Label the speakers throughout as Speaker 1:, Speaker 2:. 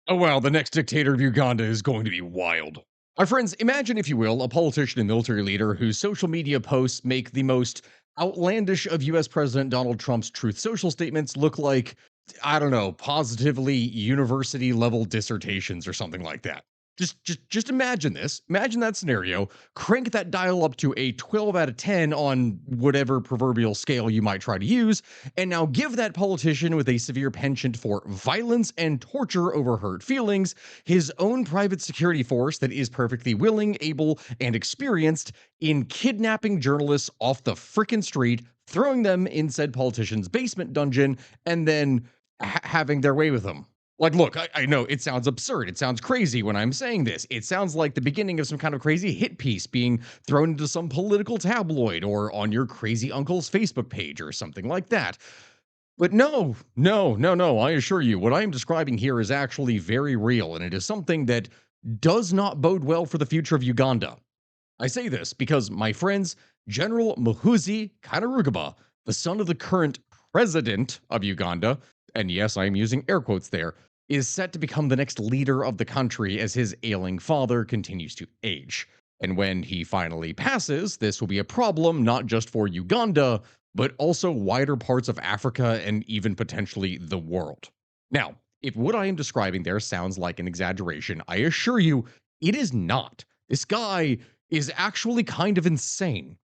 Speaker 1: Oh well, the next dictator of Uganda is going to be wild. My friends, imagine, if you will, a politician and military leader whose social media posts make the most outlandish of US President Donald Trump's Truth Social statements look like, I don't know, positively university level dissertations or something like that. Just imagine this. Imagine that scenario. Crank that dial up to a 12 out of 10 on whatever proverbial scale you might try to use, and now give that politician with a severe penchant for violence and torture over hurt feelings his own private security force that is perfectly willing, able, and experienced in kidnapping journalists off the frickin' street, throwing them in said politician's basement dungeon, and then having their way with them. Like, look, I know it sounds absurd. It sounds crazy when I'm saying this. It sounds like the beginning of some kind of crazy hit piece being thrown into some political tabloid or on your crazy uncle's Facebook page or something like that. But no. I assure you, what I am describing here is actually very real, and it is something that does not bode well for the future of Uganda. I say this because, my friends, General Muhoozi Kainerugaba, the son of the current president of Uganda, and yes, I am using air quotes there, is set to become the next leader of the country as his ailing father continues to age. And when he finally passes, this will be a problem not just for Uganda, but also wider parts of Africa and even potentially the world. Now, if what I am describing there sounds like an exaggeration, I assure you it is not. This guy is actually kind of insane.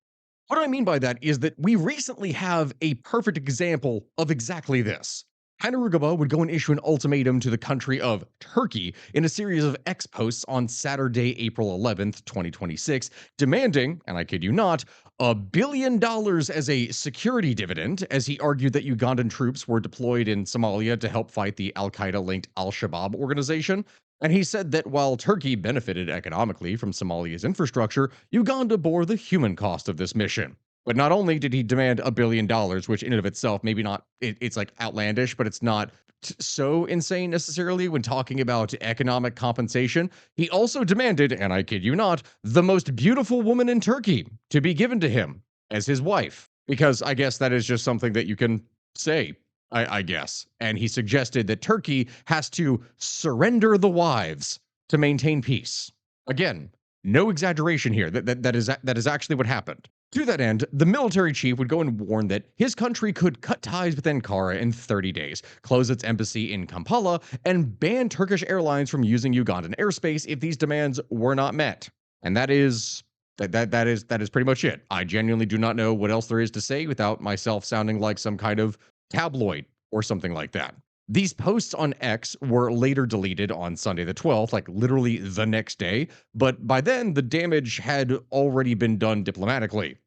Speaker 1: What I mean by that is that we recently have a perfect example of exactly this. Kainerugaba would go and issue an ultimatum to the country of Turkey in a series of X posts on Saturday, April 11th, 2026, demanding, and I kid you not, $1 billion as a security dividend, as he argued that Ugandan troops were deployed in Somalia to help fight the Al Qaeda linked Al Shabaab organization. And he said that while Turkey benefited economically from Somalia's infrastructure, Uganda bore the human cost of this mission. But not only did he demand $1 billion, which in and of itself, maybe not, it's like outlandish, but it's not so insane necessarily when talking about economic compensation, he also demanded, and I kid you not, the most beautiful woman in Turkey to be given to him as his wife. Because I guess that is just something that you can say, I guess. And he suggested that Turkey has to surrender the wives to maintain peace. Again, no exaggeration here. That is actually what happened. To that end, the military chief would go and warn that his country could cut ties with Ankara in 30 days, close its embassy in Kampala, and ban Turkish airlines from using Ugandan airspace if these demands were not met. And that is pretty much it. I genuinely do not know what else there is to say without myself sounding like some kind of tabloid or something like that. These posts on X were later deleted on Sunday the 12th, like literally the next day, but by then the damage had already been done diplomatically.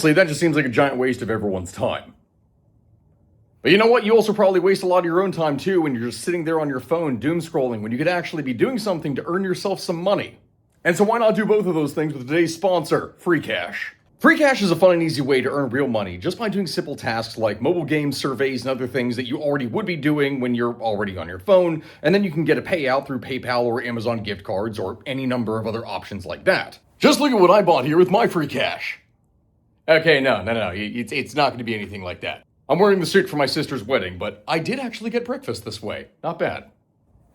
Speaker 1: So that just seems like a giant waste of everyone's time. But you know what? You also probably waste a lot of your own time too when you're just sitting there on your phone doom scrolling when you could actually be doing something to earn yourself some money. And so why not do both of those things with today's sponsor, Free Cash? Free Cash is a fun and easy way to earn real money just by doing simple tasks like mobile games, surveys, and other things that you already would be doing when you're already on your phone, and then you can get a payout through PayPal or Amazon gift cards or any number of other options like that. Just look at what I bought here with my Free Cash. Okay, no, it's not going to be anything like that. I'm wearing the suit for my sister's wedding, but I did actually get breakfast this way. Not bad.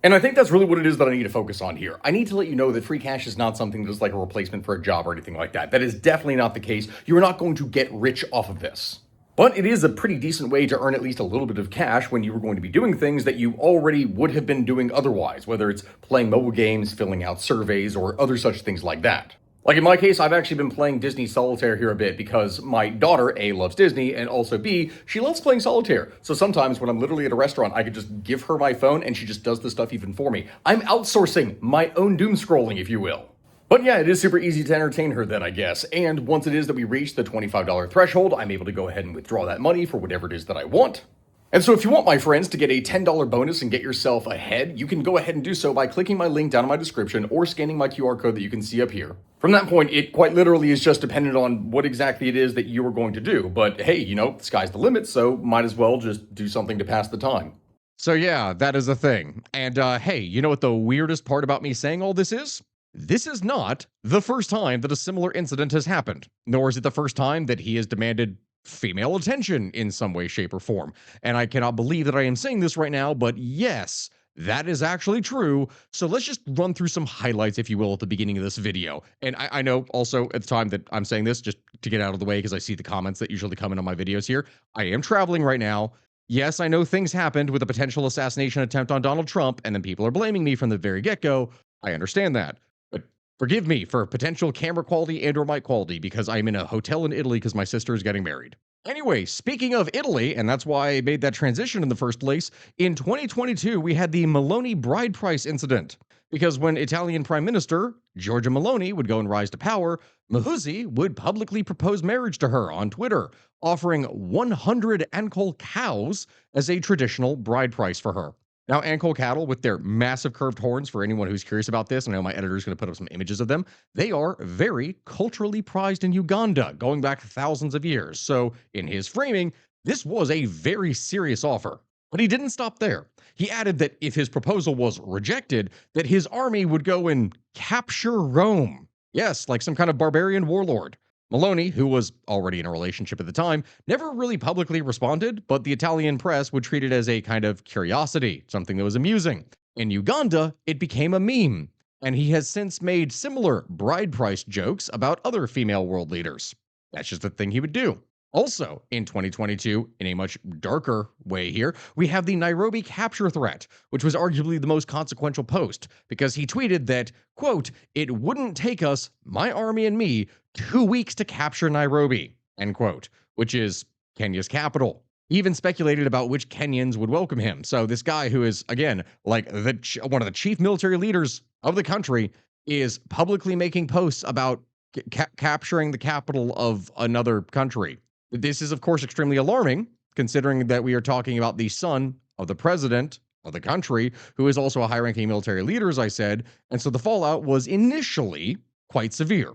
Speaker 1: And I think that's really what it is that I need to focus on here. I need to let you know that free cash is not something that's like a replacement for a job or anything like that. That is definitely not the case. You're not going to get rich off of this. But it is a pretty decent way to earn at least a little bit of cash when you were going to be doing things that you already would have been doing otherwise, whether it's playing mobile games, filling out surveys, or other such things like that. Like in my case, I've actually been playing Disney Solitaire here a bit because my daughter, A, loves Disney, and also B, she loves playing solitaire. So sometimes when I'm literally at a restaurant, I could just give her my phone and she just does the stuff even for me. I'm outsourcing my own doom scrolling, if you will. But yeah, it is super easy to entertain her then, I guess. And once it is that we reach the $25 threshold, I'm able to go ahead and withdraw that money for whatever it is that I want. And so if you want, my friends, to get a $10 bonus and get yourself ahead, you can go ahead and do so by clicking my link down in my description or scanning my QR code that you can see up here. From that point, it quite literally is just dependent on what exactly it is that you are going to do. But hey, you know, the sky's the limit, so might as well just do something to pass the time. So yeah, that is a thing. And hey, you know what the weirdest part about me saying all this is? This is not the first time that a similar incident has happened, nor is it the first time that he has demanded female attention in some way, shape, or form. And I cannot believe that I am saying this right now, but yes, That is actually true. So let's just run through some highlights, if you will, at the beginning of this video. And I know also at the time that I'm saying this, just to get out of the way, because I see the comments that usually come in on my videos here, I am traveling right now. Yes, I know things happened with a potential assassination attempt on Donald Trump, and then people are blaming me from the very get-go. I understand that. But forgive me for potential camera quality and or mic quality, because I'm in a hotel in Italy because my sister is getting married. Anyway, speaking of Italy, and that's why I made that transition in the first place, in 2022, we had the Meloni bride price incident. Because when Italian Prime Minister Giorgia Meloni would go and rise to power, Muhoozi would publicly propose marriage to her on Twitter, offering 100 Ancol cows as a traditional bride price for her. Now, Ancol cattle, with their massive curved horns, for anyone who's curious about this, I know my editor is going to put up some images of them, they are very culturally prized in Uganda, going back thousands of years. So, in his framing, this was a very serious offer. But he didn't stop there. He added that if his proposal was rejected, that his army would go and capture Rome. Yes, like some kind of barbarian warlord. Meloni, who was already in a relationship at the time, never really publicly responded, but the Italian press would treat it as a kind of curiosity, something that was amusing. In Uganda, it became a meme, and he has since made similar bride price jokes about other female world leaders. That's just the thing he would do. Also, in 2022, in a much darker way here, we have the Nairobi capture threat, which was arguably the most consequential post, because he tweeted that, quote, "It wouldn't take us, my army and me, 2 weeks to capture Nairobi," end quote, which is Kenya's capital. He even speculated about which Kenyans would welcome him. So this guy who is, again, like one of the chief military leaders of the country is publicly making posts about capturing the capital of another country. This is, of course, extremely alarming, considering that we are talking about the son of the president of the country, who is also a high ranking military leader, as I said. And so the fallout was initially quite severe.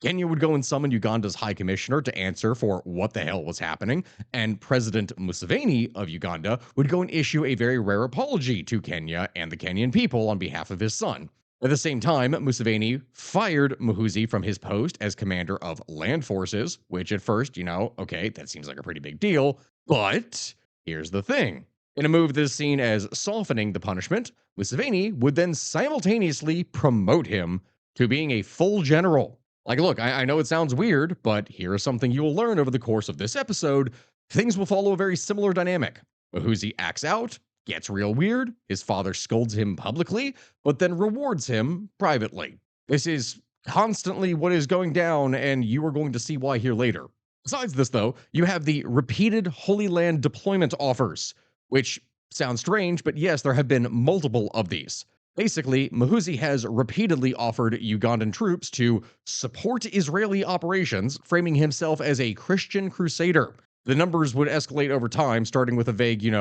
Speaker 1: Kenya would go and summon Uganda's high commissioner to answer for what the hell was happening, and President Museveni of Uganda would go and issue a very rare apology to Kenya and the Kenyan people on behalf of his son. At the same time, Museveni fired Muhoozi from his post as commander of land forces, which at first, okay, that seems like a pretty big deal. But here's the thing. In a move that is seen as softening the punishment, Museveni would then simultaneously promote him to being a full general. Like, look, I know it sounds weird, but here is something you will learn over the course of this episode. Things will follow a very similar dynamic. Muhoozi acts out, gets real weird, his father scolds him publicly, but then rewards him privately. This is constantly what is going down, and you are going to see why here later. Besides this, though, you have the repeated Holy Land deployment offers, which sounds strange, but yes, there have been multiple of these. Basically, Muhoozi has repeatedly offered Ugandan troops to support Israeli operations, framing himself as a Christian crusader. The numbers would escalate over time, starting with a vague,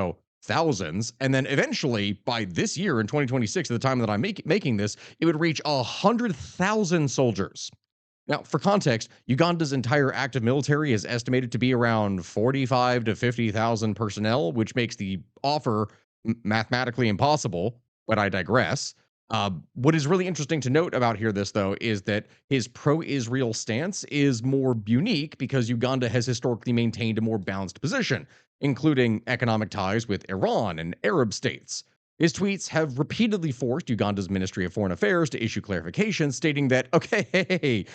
Speaker 1: thousands, and then eventually, by this year in 2026, at the time that I'm making this, it would reach 100,000 soldiers. Now, for context, Uganda's entire active military is estimated to be around 45 to 50,000 personnel, which makes the offer mathematically impossible, but I digress. What is really interesting to note about this, though, is that his pro-Israel stance is more unique because Uganda has historically maintained a more balanced position, including economic ties with Iran and Arab states. His tweets have repeatedly forced Uganda's Ministry of Foreign Affairs to issue clarifications stating that, okay,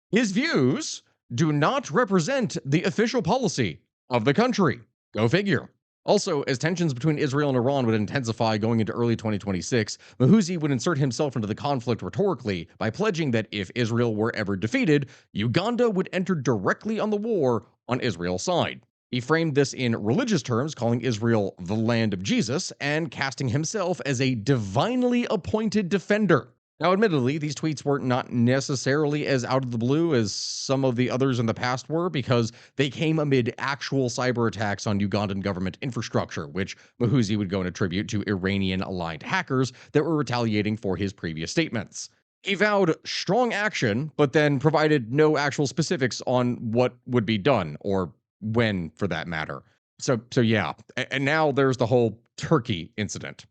Speaker 1: his views do not represent the official policy of the country. Go figure. Also, as tensions between Israel and Iran would intensify going into early 2026, Muhoozi would insert himself into the conflict rhetorically by pledging that if Israel were ever defeated, Uganda would enter directly on the war on Israel's side. He framed this in religious terms, calling Israel the land of Jesus and casting himself as a divinely appointed defender. Now, admittedly, these tweets were not necessarily as out of the blue as some of the others in the past were, because they came amid actual cyber attacks on Ugandan government infrastructure, which Muhoozi would go and attribute to Iranian-aligned hackers that were retaliating for his previous statements. He vowed strong action, but then provided no actual specifics on what would be done, or when, for that matter. So yeah, and now there's the whole Turkey incident.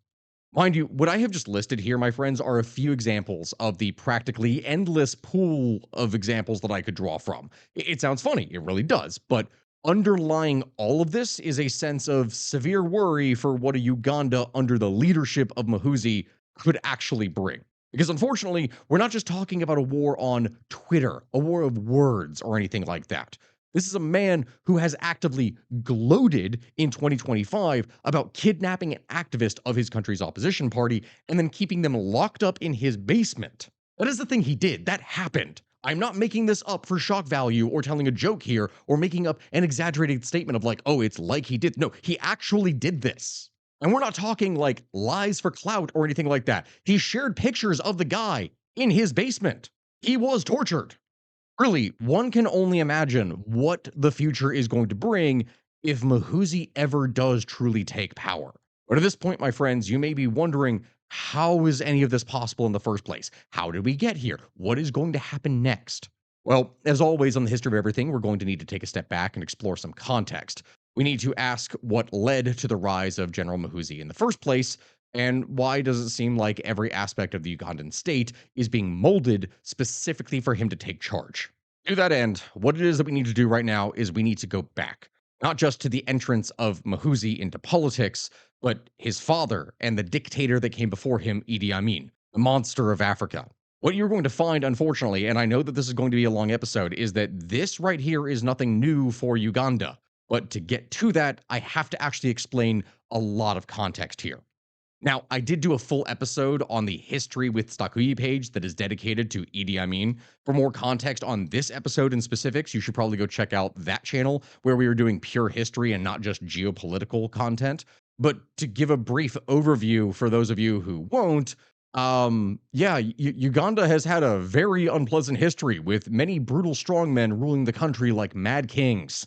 Speaker 1: Mind you, what I have just listed here, my friends, are a few examples of the practically endless pool of examples that I could draw from. It sounds funny, it really does, but Underlying all of this is a sense of severe worry for what a Uganda under the leadership of Muhoozi could actually bring. Because unfortunately, we're not just talking about a war on Twitter, a war of words, or anything like that. This is a man who has actively gloated in 2025 about kidnapping an activist of his country's opposition party and then keeping them locked up in his basement. That is the thing he did. That happened. I'm not making this up for shock value or telling a joke here or making up an exaggerated statement of like, oh, it's like he did. No, he actually did this. And we're not talking like lies for clout or anything like that. He shared pictures of the guy in his basement. He was tortured. Really, one can only imagine what the future is going to bring if Muhoozi ever does truly take power. But at this point, my friends, you may be wondering, how is any of this possible in the first place? How did we get here? What is going to happen next? Well, as always on the history of everything, we're going to need to take a step back and explore some context. We need to ask what led to the rise of General Muhoozi in the first place, and why does it seem like every aspect of the Ugandan state is being molded specifically for him to take charge? To that end, what it is that we need to do right now is we need to go back, not just to the entrance of Muhoozi into politics, but his father and the dictator that came before him, Idi Amin, the monster of Africa. What you're going to find, unfortunately, and I know that this is going to be a long episode, is that this right here is nothing new for Uganda. But to get to that, I have to actually explain a lot of context here. Now, I did do a full episode on the History with Stakui page that is dedicated to Idi Amin. For more context on this episode in specifics, you should probably go check out that channel where we were doing pure history and not just geopolitical content. But to give a brief overview for those of you who won't, Uganda has had a very unpleasant history with many brutal strongmen ruling the country like mad kings.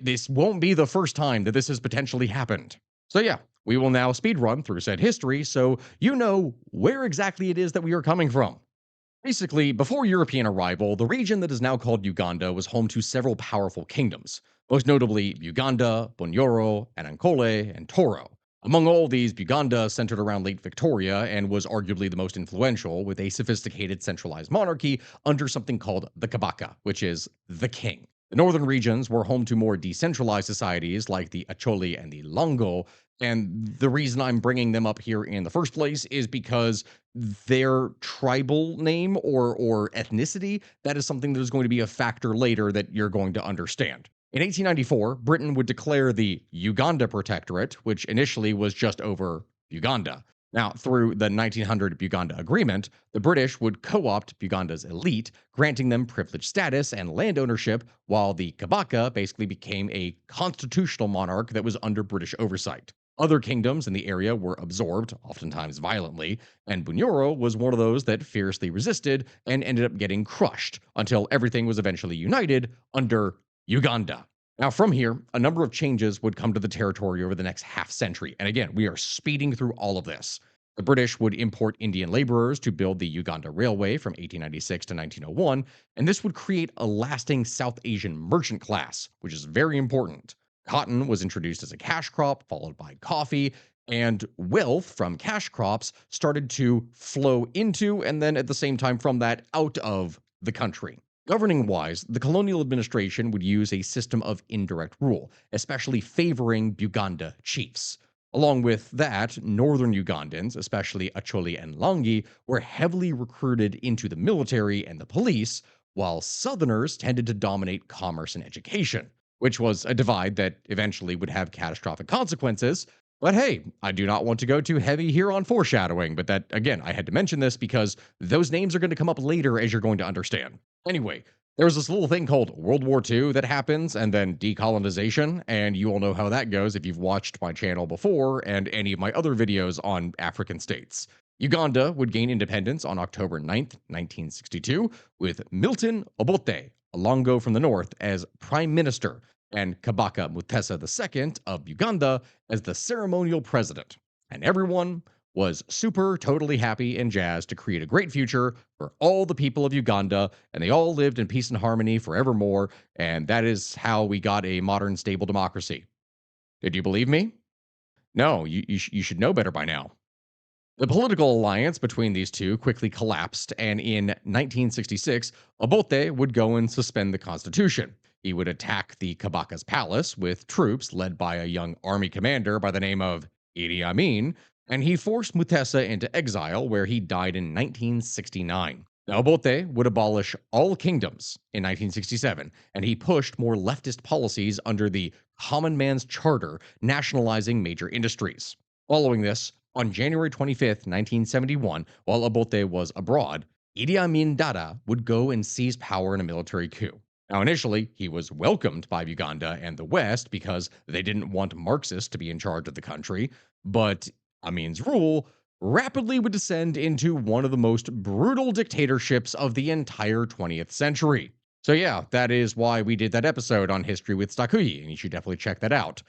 Speaker 1: This won't be the first time that this has potentially happened. So yeah, we will now speed run through said history so you know where exactly it is that we are coming from. Basically, before European arrival, the region that is now called Uganda was home to several powerful kingdoms, most notably Uganda, Bunyoro, Anankole, and Toro. Among all these, Uganda centered around late Victoria and was arguably the most influential, with a sophisticated centralized monarchy under something called the Kabaka, which is the king. The northern regions were home to more decentralized societies like the Acholi and the Longo, and the reason I'm bringing them up here in the first place is because their tribal name or ethnicity, that is something that is going to be a factor later that you're going to understand. In 1894, Britain would declare the Uganda Protectorate, which initially was just over Uganda. Now, through the 1900 Uganda Agreement, the British would co opt Uganda's elite, granting them privileged status and land ownership, while the Kabaka basically became a constitutional monarch that was under British oversight. Other kingdoms in the area were absorbed, oftentimes violently, and Bunyoro was one of those that fiercely resisted and ended up getting crushed until everything was eventually united under Uganda. Now, from here, a number of changes would come to the territory over the next half century. And again, we are speeding through all of this. The British would import Indian laborers to build the Uganda Railway from 1896 to 1901, and this would create a lasting South Asian merchant class, which is very important. Cotton was introduced as a cash crop, followed by coffee, and wealth from cash crops started to flow into and then at the same time from that out of the country. Governing wise, the colonial administration would use a system of indirect rule, especially favoring Buganda chiefs. Along with that, northern Ugandans, especially Acholi and Langi, were heavily recruited into the military and the police, while southerners tended to dominate commerce and education, which was a divide that eventually would have catastrophic consequences. But hey, I do not want to go too heavy here on foreshadowing, but that, again, I had to mention this because those names are going to come up later as you're going to understand. Anyway, there's this little thing called World War II that happens, and then decolonization, and you all know how that goes if you've watched my channel before and any of my other videos on African states. Uganda would gain independence on October 9th, 1962, with Milton Obote, Alongo from the north, as prime minister, and Kabaka Mutesa II of Uganda as the ceremonial president. And everyone was super totally happy and jazzed to create a great future for all the people of Uganda, and they all lived in peace and harmony forevermore, and that is how we got a modern stable democracy. Did you believe me? No, you should know better by now. The political alliance between these two quickly collapsed, and in 1966, Obote would go and suspend the constitution. He would attack the Kabaka's palace with troops led by a young army commander by the name of Idi Amin, and he forced Mutesa into exile, where he died in 1969. Now, Obote would abolish all kingdoms in 1967, and he pushed more leftist policies under the Common Man's Charter, nationalizing major industries. Following this, on January 25th, 1971, while Obote was abroad, Idi Amin Dada would go and seize power in a military coup. Now, initially, he was welcomed by Uganda and the West because they didn't want Marxists to be in charge of the country, but Amin's rule rapidly would descend into one of the most brutal dictatorships of the entire 20th century. So, yeah, that is why we did that episode on history with Stakuyi, and you should definitely check that out.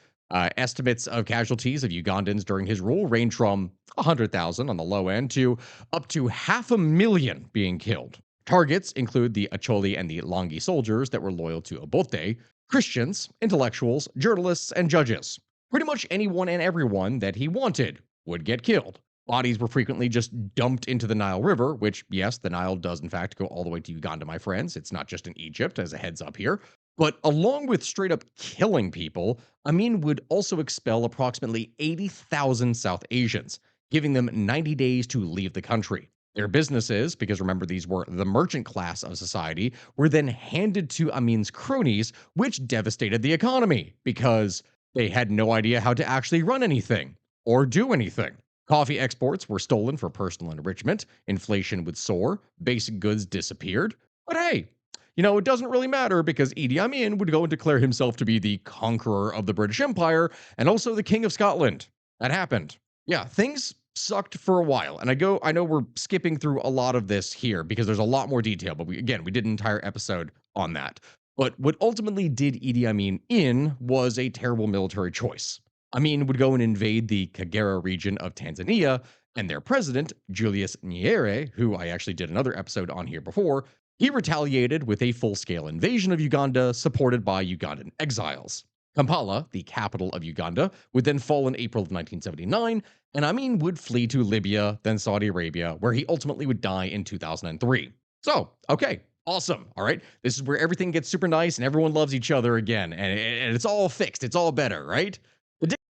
Speaker 1: Estimates of casualties of Ugandans during his rule range from 100,000 on the low end to up to 500,000 being killed. Targets include the Acholi and the Langi soldiers that were loyal to Obote, Christians, intellectuals, journalists, and judges. Pretty much anyone and everyone that he wanted would get killed. Bodies were frequently just dumped into the Nile River, which, yes, the Nile does in fact go all the way to Uganda, my friends. It's not just in Egypt, as a heads up here. But along with straight up killing people, Amin would also expel approximately 80,000 South Asians, giving them 90 days to leave the country. Their businesses, because remember these were the merchant class of society, were then handed to Amin's cronies, which devastated the economy because they had no idea how to actually run anything or do anything. Coffee exports were stolen for personal enrichment, inflation would soar, basic goods disappeared. But hey, it doesn't really matter because Idi Amin would go and declare himself to be the conqueror of the British Empire and also the King of Scotland. That happened. Yeah, things sucked for a while. And I know we're skipping through a lot of this here because there's a lot more detail, but we did an entire episode on that. But what ultimately did Idi Amin in was a terrible military choice. Amin would go and invade the Kagera region of Tanzania, and their president, Julius Nyerere, who I actually did another episode on here before, he retaliated with a full-scale invasion of Uganda supported by Ugandan exiles. Kampala, the capital of Uganda, would then fall in April of 1979, and Amin would flee to Libya, then Saudi Arabia, where he ultimately would die in 2003. So, okay, awesome. All right, this is where everything gets super nice and everyone loves each other again, and it's all fixed. It's all better, right?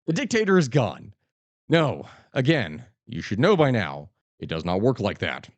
Speaker 1: The dictator is gone. No, again, you should know by now, it does not work like that.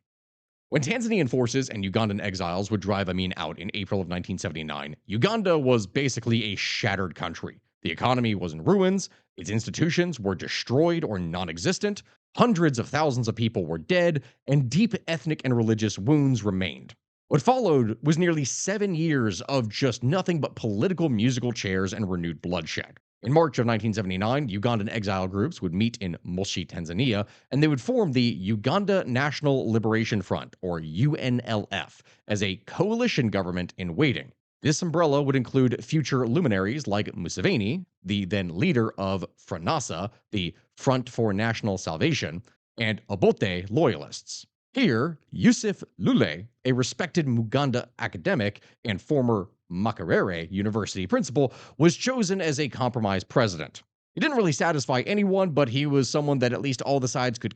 Speaker 1: When Tanzanian forces and Ugandan exiles would drive Amin out in April of 1979, Uganda was basically a shattered country. The economy was in ruins, its institutions were destroyed or non existent, hundreds of thousands of people were dead, and deep ethnic and religious wounds remained. What followed was nearly 7 years of just nothing but political musical chairs and renewed bloodshed. In March of 1979, Ugandan exile groups would meet in Moshi, Tanzania, and they would form the Uganda National Liberation Front, or UNLF, as a coalition government in waiting. This umbrella would include future luminaries like Museveni, the then leader of FRANASA, the Front for National Salvation, and Obote loyalists. Here, Yusuf Lule, a respected Muganda academic and former Makerere University principal, was chosen as a compromise president. He didn't really satisfy anyone, but he was someone that at least all the sides could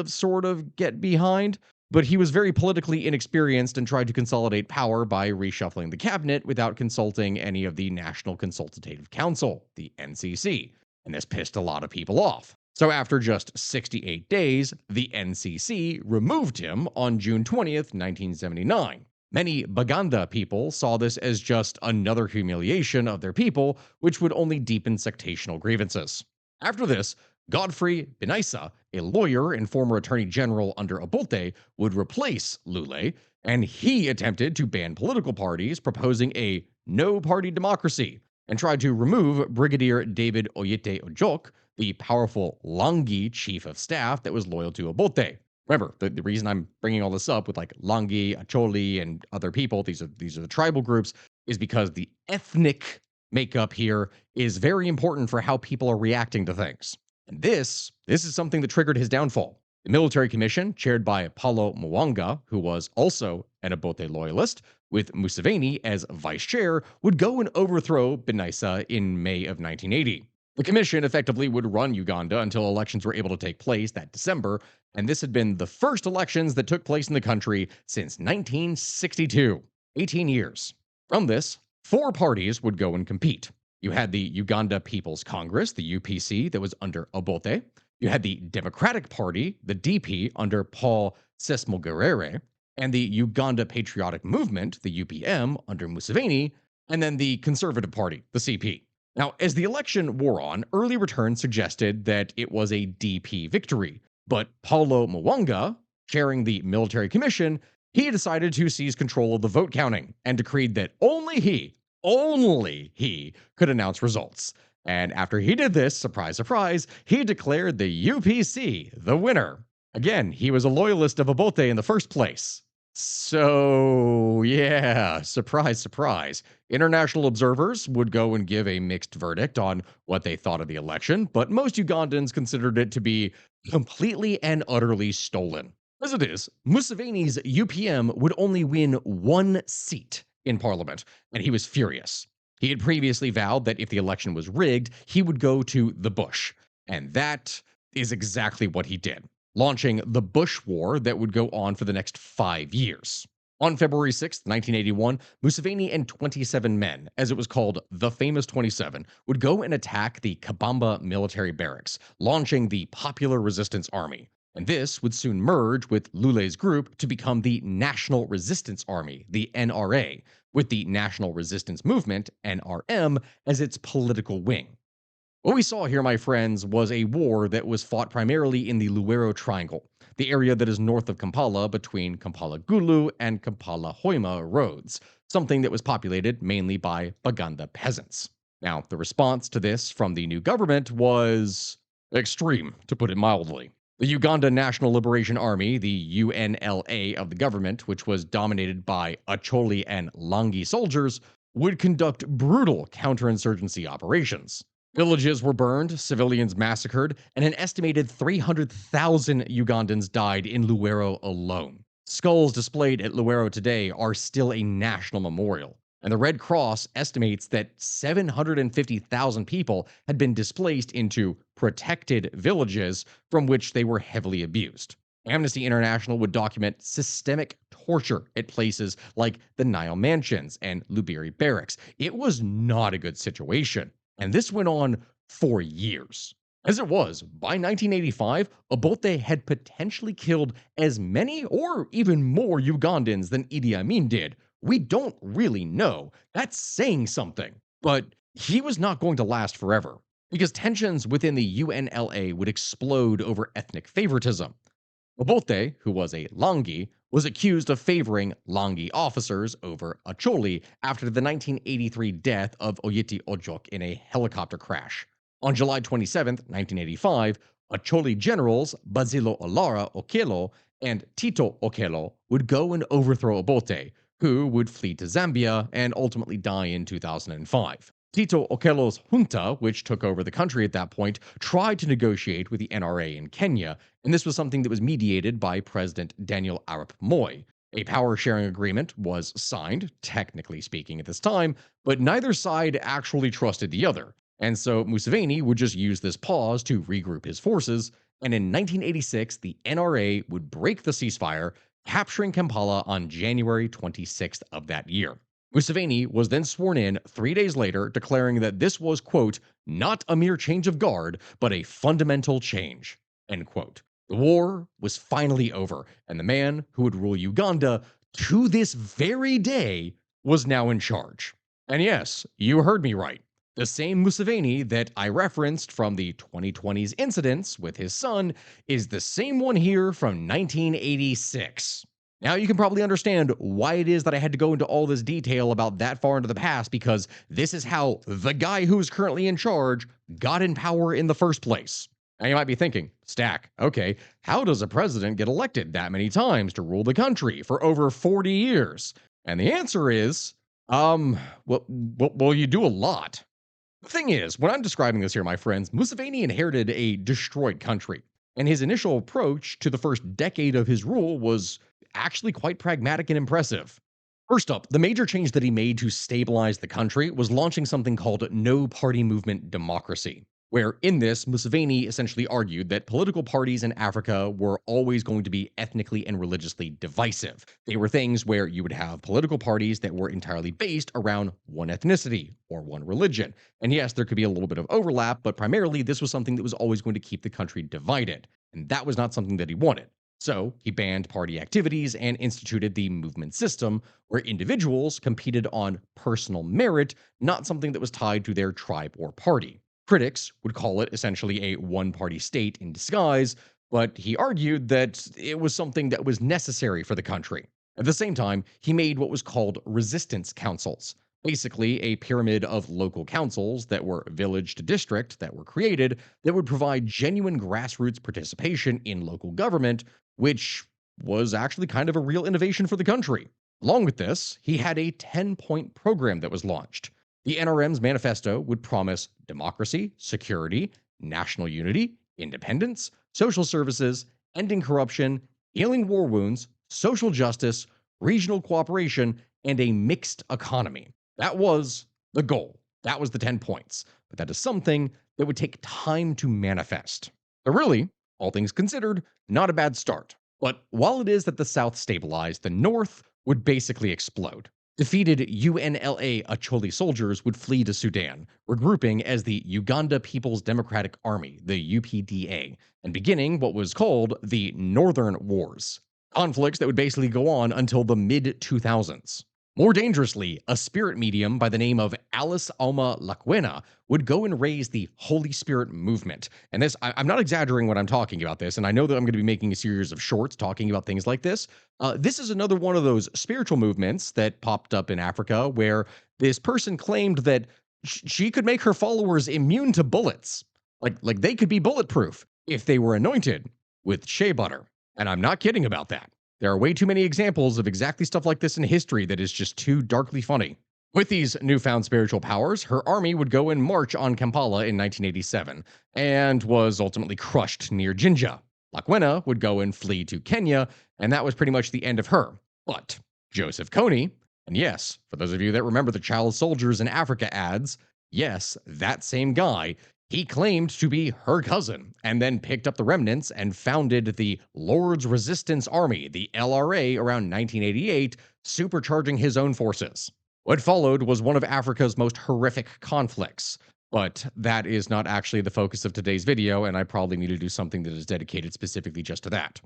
Speaker 1: sort of get behind. But he was very politically inexperienced and tried to consolidate power by reshuffling the cabinet without consulting any of the National Consultative Council, the NCC. And this pissed a lot of people off. So after just 68 days, the NCC removed him on June 20th, 1979. Many Baganda people saw this as just another humiliation of their people, which would only deepen sectational grievances. After this, Godfrey Binaisa, a lawyer and former attorney general under Obote, would replace Lule, and he attempted to ban political parties, proposing a no-party democracy, and tried to remove Brigadier David Oyete Ojok, the powerful Langi chief of staff that was loyal to Obote. Remember, the reason I'm bringing all this up with like Langi, Acholi, and other people, these are the tribal groups, is because the ethnic makeup here is very important for how people are reacting to things. And this is something that triggered his downfall. The military commission, chaired by Paulo Mwanga, who was also an Obote loyalist, with Museveni as vice chair, would go and overthrow Binaisa in May of 1980. The commission effectively would run Uganda until elections were able to take place that December, and this had been the first elections that took place in the country since 1962. 18 years. From this, Four parties would go and compete. You had the Uganda People's Congress, the UPC, that was under Obote. You had the Democratic Party, the DP, under Paul Sesmogerere, and the Uganda Patriotic Movement, the UPM, under Museveni, and then the Conservative Party, the CP. Now, as the election wore on, early returns suggested that it was a DP victory, but Paulo Mwanga, chairing the military commission, he decided to seize control of the vote counting and decreed that only he could announce results. And after he did this, surprise, surprise, he declared the UPC the winner. Again, he was a loyalist of Obote in the first place. So, yeah, surprise, surprise. International observers would go and give a mixed verdict on what they thought of the election, but most Ugandans considered it to be completely and utterly stolen. As it is, Museveni's UPM would only win one seat in parliament, and he was furious. He had previously vowed that if the election was rigged, he would go to the bush. And that is exactly what he did, launching the Bush War that would go on for the next 5 years. On February 6, 1981, Museveni and 27 men, as it was called the famous 27, would go and attack the Kabamba military barracks, launching the Popular Resistance Army. And this would soon merge with Lule's group to become the National Resistance Army, the NRA, with the National Resistance Movement, NRM, as its political wing. What we saw here, my friends, was a war that was fought primarily in the Luwero Triangle, the area that is north of Kampala between Kampala Gulu and Kampala Hoima roads, something that was populated mainly by Baganda peasants. Now, the response to this from the new government was extreme, to put it mildly. The Uganda National Liberation Army, the UNLA of the government, which was dominated by Acholi and Langi soldiers, would conduct brutal counterinsurgency operations. Villages were burned, civilians massacred, and an estimated 300,000 Ugandans died in Luwero alone. Skulls displayed at Luwero today are still a national memorial, and the Red Cross estimates that 750,000 people had been displaced into protected villages from which they were heavily abused. Amnesty International would document systemic torture at places like the Nile Mansions and Lubiri Barracks. It was not a good situation, and this went on for years. As it was, by 1985, Obote had potentially killed as many or even more Ugandans than Idi Amin did. We don't really know. That's saying something. But he was not going to last forever, because tensions within the UNLA would explode over ethnic favoritism. Obote, who was a Langi, was accused of favoring Langi officers over Acholi after the 1983 death of Oyiti Ojok in a helicopter crash. On July 27, 1985, Acholi generals Bazilo Olara Okello and Tito Okello would go and overthrow Obote, who would flee to Zambia and ultimately die in 2005. Tito Okello's junta, which took over the country at that point, tried to negotiate with the NRA in Kenya, and this was something that was mediated by President Daniel Arap Moi. A power-sharing agreement was signed, technically speaking at this time, but neither side actually trusted the other, and so Museveni would just use this pause to regroup his forces, and in 1986, the NRA would break the ceasefire, capturing Kampala on January 26th of that year. Museveni was then sworn in 3 days later, declaring that this was, quote, not a mere change of guard, but a fundamental change, end quote. The war was finally over, and the man who would rule Uganda to this very day was now in charge. And yes, you heard me right. The same Museveni that I referenced from the 2020's incidents with his son is the same one here from 1986. Now you can probably understand why it is that I had to go into all this detail about that far into the past, because this is how the guy who's currently in charge got in power in the first place. Now you might be thinking, Stack, okay, how does a president get elected that many times to rule the country for over 40 years? And the answer is, well, you do a lot. The thing is, when I'm describing this here, my friends, Museveni inherited a destroyed country, and his initial approach to the first decade of his rule was actually quite pragmatic and impressive. First up, the major change that he made to stabilize the country was launching something called no party movement democracy. where in this, Museveni essentially argued that political parties in Africa were always going to be ethnically and religiously divisive. They were things where you would have political parties that were entirely based around one ethnicity or one religion. And yes, there could be a little bit of overlap, but primarily this was something that was always going to keep the country divided. And that was not something that he wanted. So he banned party activities and instituted the movement system, where individuals competed on personal merit, not something that was tied to their tribe or party. Critics would call it essentially a one party state in disguise, but he argued that it was something that was necessary for the country. At the same time, he made what was called resistance councils, basically a pyramid of local councils that were village to district that were created that would provide genuine grassroots participation in local government, which was actually kind of a real innovation for the country. Along with this, he had a 10-point program that was launched. The NRM's manifesto would promise democracy, security, national unity, independence, social services, ending corruption, healing war wounds, social justice, regional cooperation, and a mixed economy. That was the goal. That was the 10 points. But that is something that would take time to manifest. But really, all things considered, not a bad start. But while it is that the South stabilized, the North would basically explode. Defeated UNLA Acholi soldiers would flee to Sudan, regrouping as the Uganda People's Democratic Army, the UPDA, and beginning what was called the Northern Wars. Conflicts that would basically go on until the mid 2000s. More dangerously, a spirit medium by the name of Alice Alma Lakwena would go and raise the Holy Spirit movement. And this, I'm not exaggerating when I'm talking about this, and I know that I'm going to be making a series of shorts talking about things like this. This is another one of those spiritual movements that popped up in Africa where this person claimed that she could make her followers immune to bullets. Like they could be bulletproof if they were anointed with shea butter. And I'm not kidding about that. There are way too many examples of exactly stuff like this in history that is just too darkly funny. With these newfound spiritual powers, her army would go and march on Kampala in 1987 and was ultimately crushed near Jinja. Lakwena would go and flee to Kenya, and that was pretty much the end of her. But Joseph Kony, and yes, for those of you that remember the Child Soldiers in Africa ads, yes, that same guy, he claimed to be her cousin, and then picked up the remnants and founded the Lord's Resistance Army, the LRA, around 1988, supercharging his own forces. What followed was one of Africa's most horrific conflicts, but that is not actually the focus of today's video, and I probably need to do something that is dedicated specifically just to that.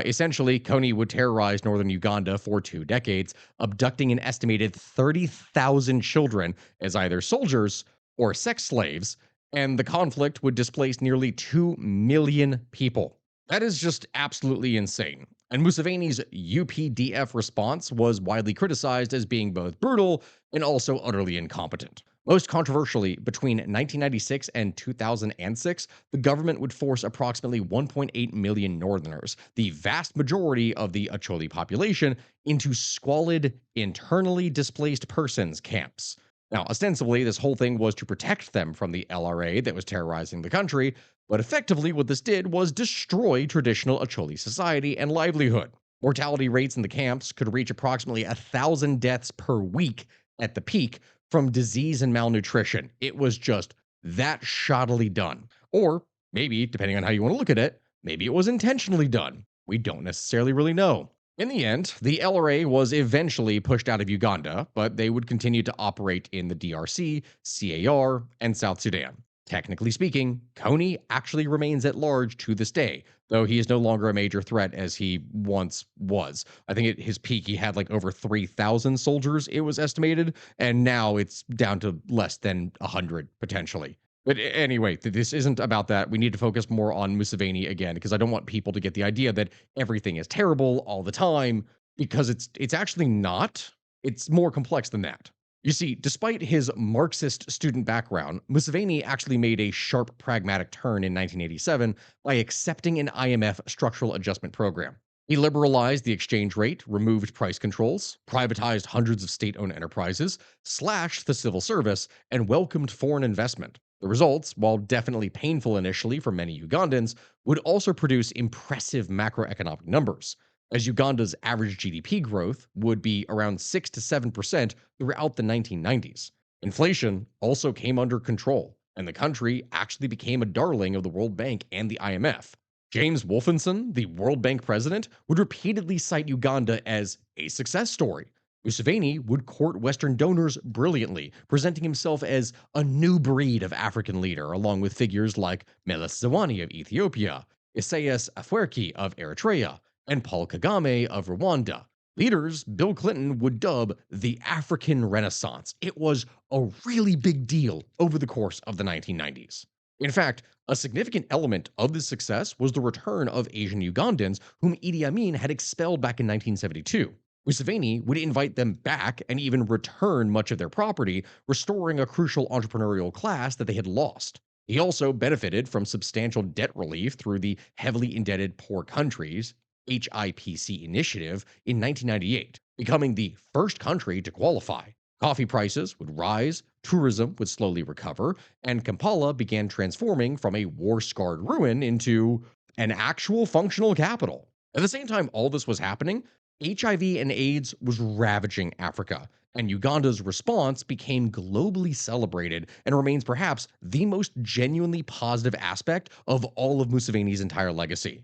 Speaker 1: Essentially, Kony would terrorize northern Uganda for 2 decades, abducting an estimated 30,000 children as either soldiers or sex slaves, and the conflict would displace nearly 2 million people. That is just absolutely insane. And Museveni's UPDF response was widely criticized as being both brutal and also utterly incompetent. Most controversially, between 1996 and 2006, the government would force approximately 1.8 million Northerners, the vast majority of the Acholi population, into squalid, internally displaced persons camps. Now, ostensibly, this whole thing was to protect them from the LRA that was terrorizing the country, but effectively what this did was destroy traditional Acholi society and livelihood. Mortality rates in the camps could reach approximately 1,000 deaths per week at the peak from disease and malnutrition. It was just that shoddily done. Or maybe, depending on how you want to look at it, maybe it was intentionally done. We don't necessarily really know. In the end, the LRA was eventually pushed out of Uganda, but they would continue to operate in the DRC, CAR, and South Sudan. Technically speaking, Kony actually remains at large to this day, though he is no longer a major threat as he once was. I think at his peak, he had like over 3,000 soldiers, it was estimated, and now it's down to less than 100 potentially. But anyway, this isn't about that. We need to focus more on Museveni again, because I don't want people to get the idea that everything is terrible all the time, because it's actually not. It's more complex than that. You see, despite his Marxist student background, Museveni actually made a sharp pragmatic turn in 1987 by accepting an IMF structural adjustment program. He liberalized the exchange rate, removed price controls, privatized hundreds of state-owned enterprises, slashed the civil service, and welcomed foreign investment. The results, while definitely painful initially for many Ugandans, would also produce impressive macroeconomic numbers, as Uganda's average GDP growth would be around 6 to 7% throughout the 1990s. Inflation also came under control, and the country actually became a darling of the World Bank and the IMF. James Wolfenson, the World Bank president, would repeatedly cite Uganda as a success story. Museveni would court Western donors brilliantly, presenting himself as a new breed of African leader, along with figures like Meles Zenawi of Ethiopia, Isaias Afwerki of Eritrea, and Paul Kagame of Rwanda. Leaders Bill Clinton would dub the African Renaissance. It was a really big deal over the course of the 1990s. In fact, a significant element of this success was the return of Asian Ugandans whom Idi Amin had expelled back in 1972. Museveni would invite them back and even return much of their property, restoring a crucial entrepreneurial class that they had lost. He also benefited from substantial debt relief through the Heavily Indebted Poor Countries HIPC initiative in 1998, becoming the first country to qualify. Coffee prices would rise, tourism would slowly recover, and Kampala began transforming from a war scarred ruin into an actual functional capital. At the same time all this was happening, HIV and AIDS was ravaging Africa, and Uganda's response became globally celebrated and remains perhaps the most genuinely positive aspect of all of Museveni's entire legacy.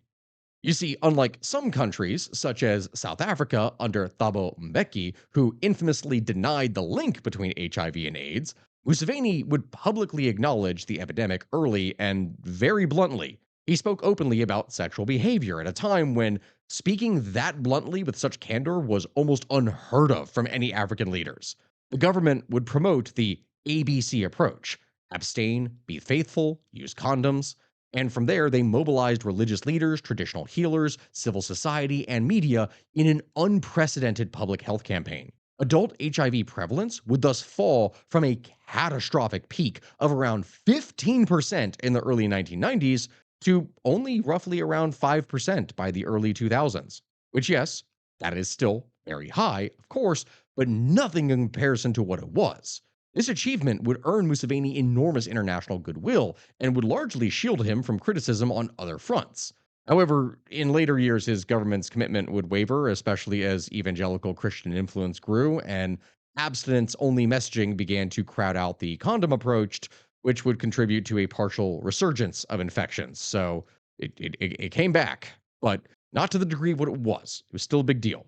Speaker 1: You see, unlike some countries, such as South Africa under Thabo Mbeki, who infamously denied the link between HIV and AIDS, Museveni would publicly acknowledge the epidemic early and very bluntly. He spoke openly about sexual behavior at a time when speaking that bluntly with such candor was almost unheard of from any African leaders. The government would promote the ABC approach: abstain, be faithful, use condoms. And from there, they mobilized religious leaders, traditional healers, civil society, and media in an unprecedented public health campaign. Adult HIV prevalence would thus fall from a catastrophic peak of around 15% in the early 1990s to only roughly around 5% by the early 2000s. Which, yes, that is still very high, of course, but nothing in comparison to what it was. This achievement would earn Museveni enormous international goodwill and would largely shield him from criticism on other fronts. However, in later years, his government's commitment would waver, especially as evangelical Christian influence grew and abstinence only messaging began to crowd out the condom approach, which would contribute to a partial resurgence of infections. So it came back, but not to the degree of what it was. It was still a big deal.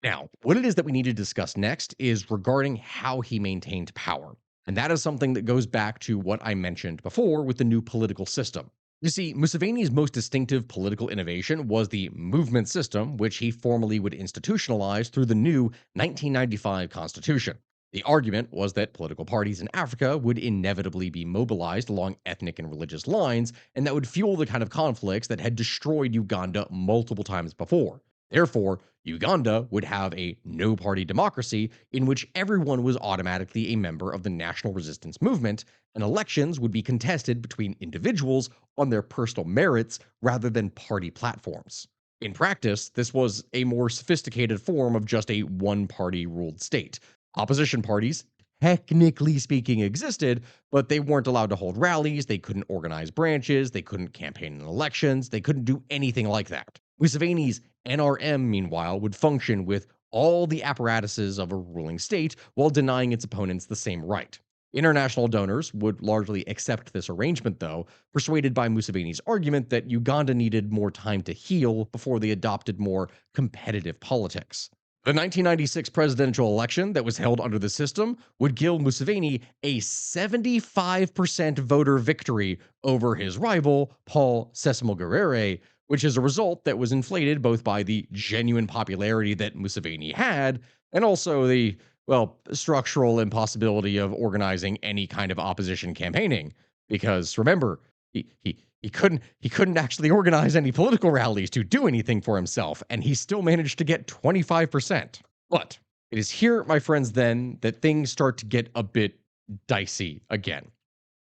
Speaker 1: Now, what it is that we need to discuss next is regarding how he maintained power. And that is something that goes back to what I mentioned before with the new political system. You see, Museveni's most distinctive political innovation was the movement system, which he formally would institutionalize through the new 1995 constitution. The argument was that political parties in Africa would inevitably be mobilized along ethnic and religious lines, and that would fuel the kind of conflicts that had destroyed Uganda multiple times before. Therefore, Uganda would have a no party democracy in which everyone was automatically a member of the national resistance movement, and elections would be contested between individuals on their personal merits rather than party platforms. In practice, this was a more sophisticated form of just a one party ruled state. Opposition parties, technically speaking, existed, but they weren't allowed to hold rallies, they couldn't organize branches, they couldn't campaign in elections, they couldn't do anything like that. Museveni's NRM, meanwhile, would function with all the apparatuses of a ruling state while denying its opponents the same right. International donors would largely accept this arrangement, though, persuaded by Museveni's argument that Uganda needed more time to heal before they adopted more competitive politics. The 1996 presidential election that was held under the system would give Museveni a 75% voter victory over his rival, Paul Sesimogerere, which is a result that was inflated both by the genuine popularity that Museveni had and also the, well, structural impossibility of organizing any kind of opposition campaigning. Because remember, he couldn't actually organize any political rallies to do anything for himself, and he still managed to get 25%. But it is here, my friends, then that things start to get a bit dicey again.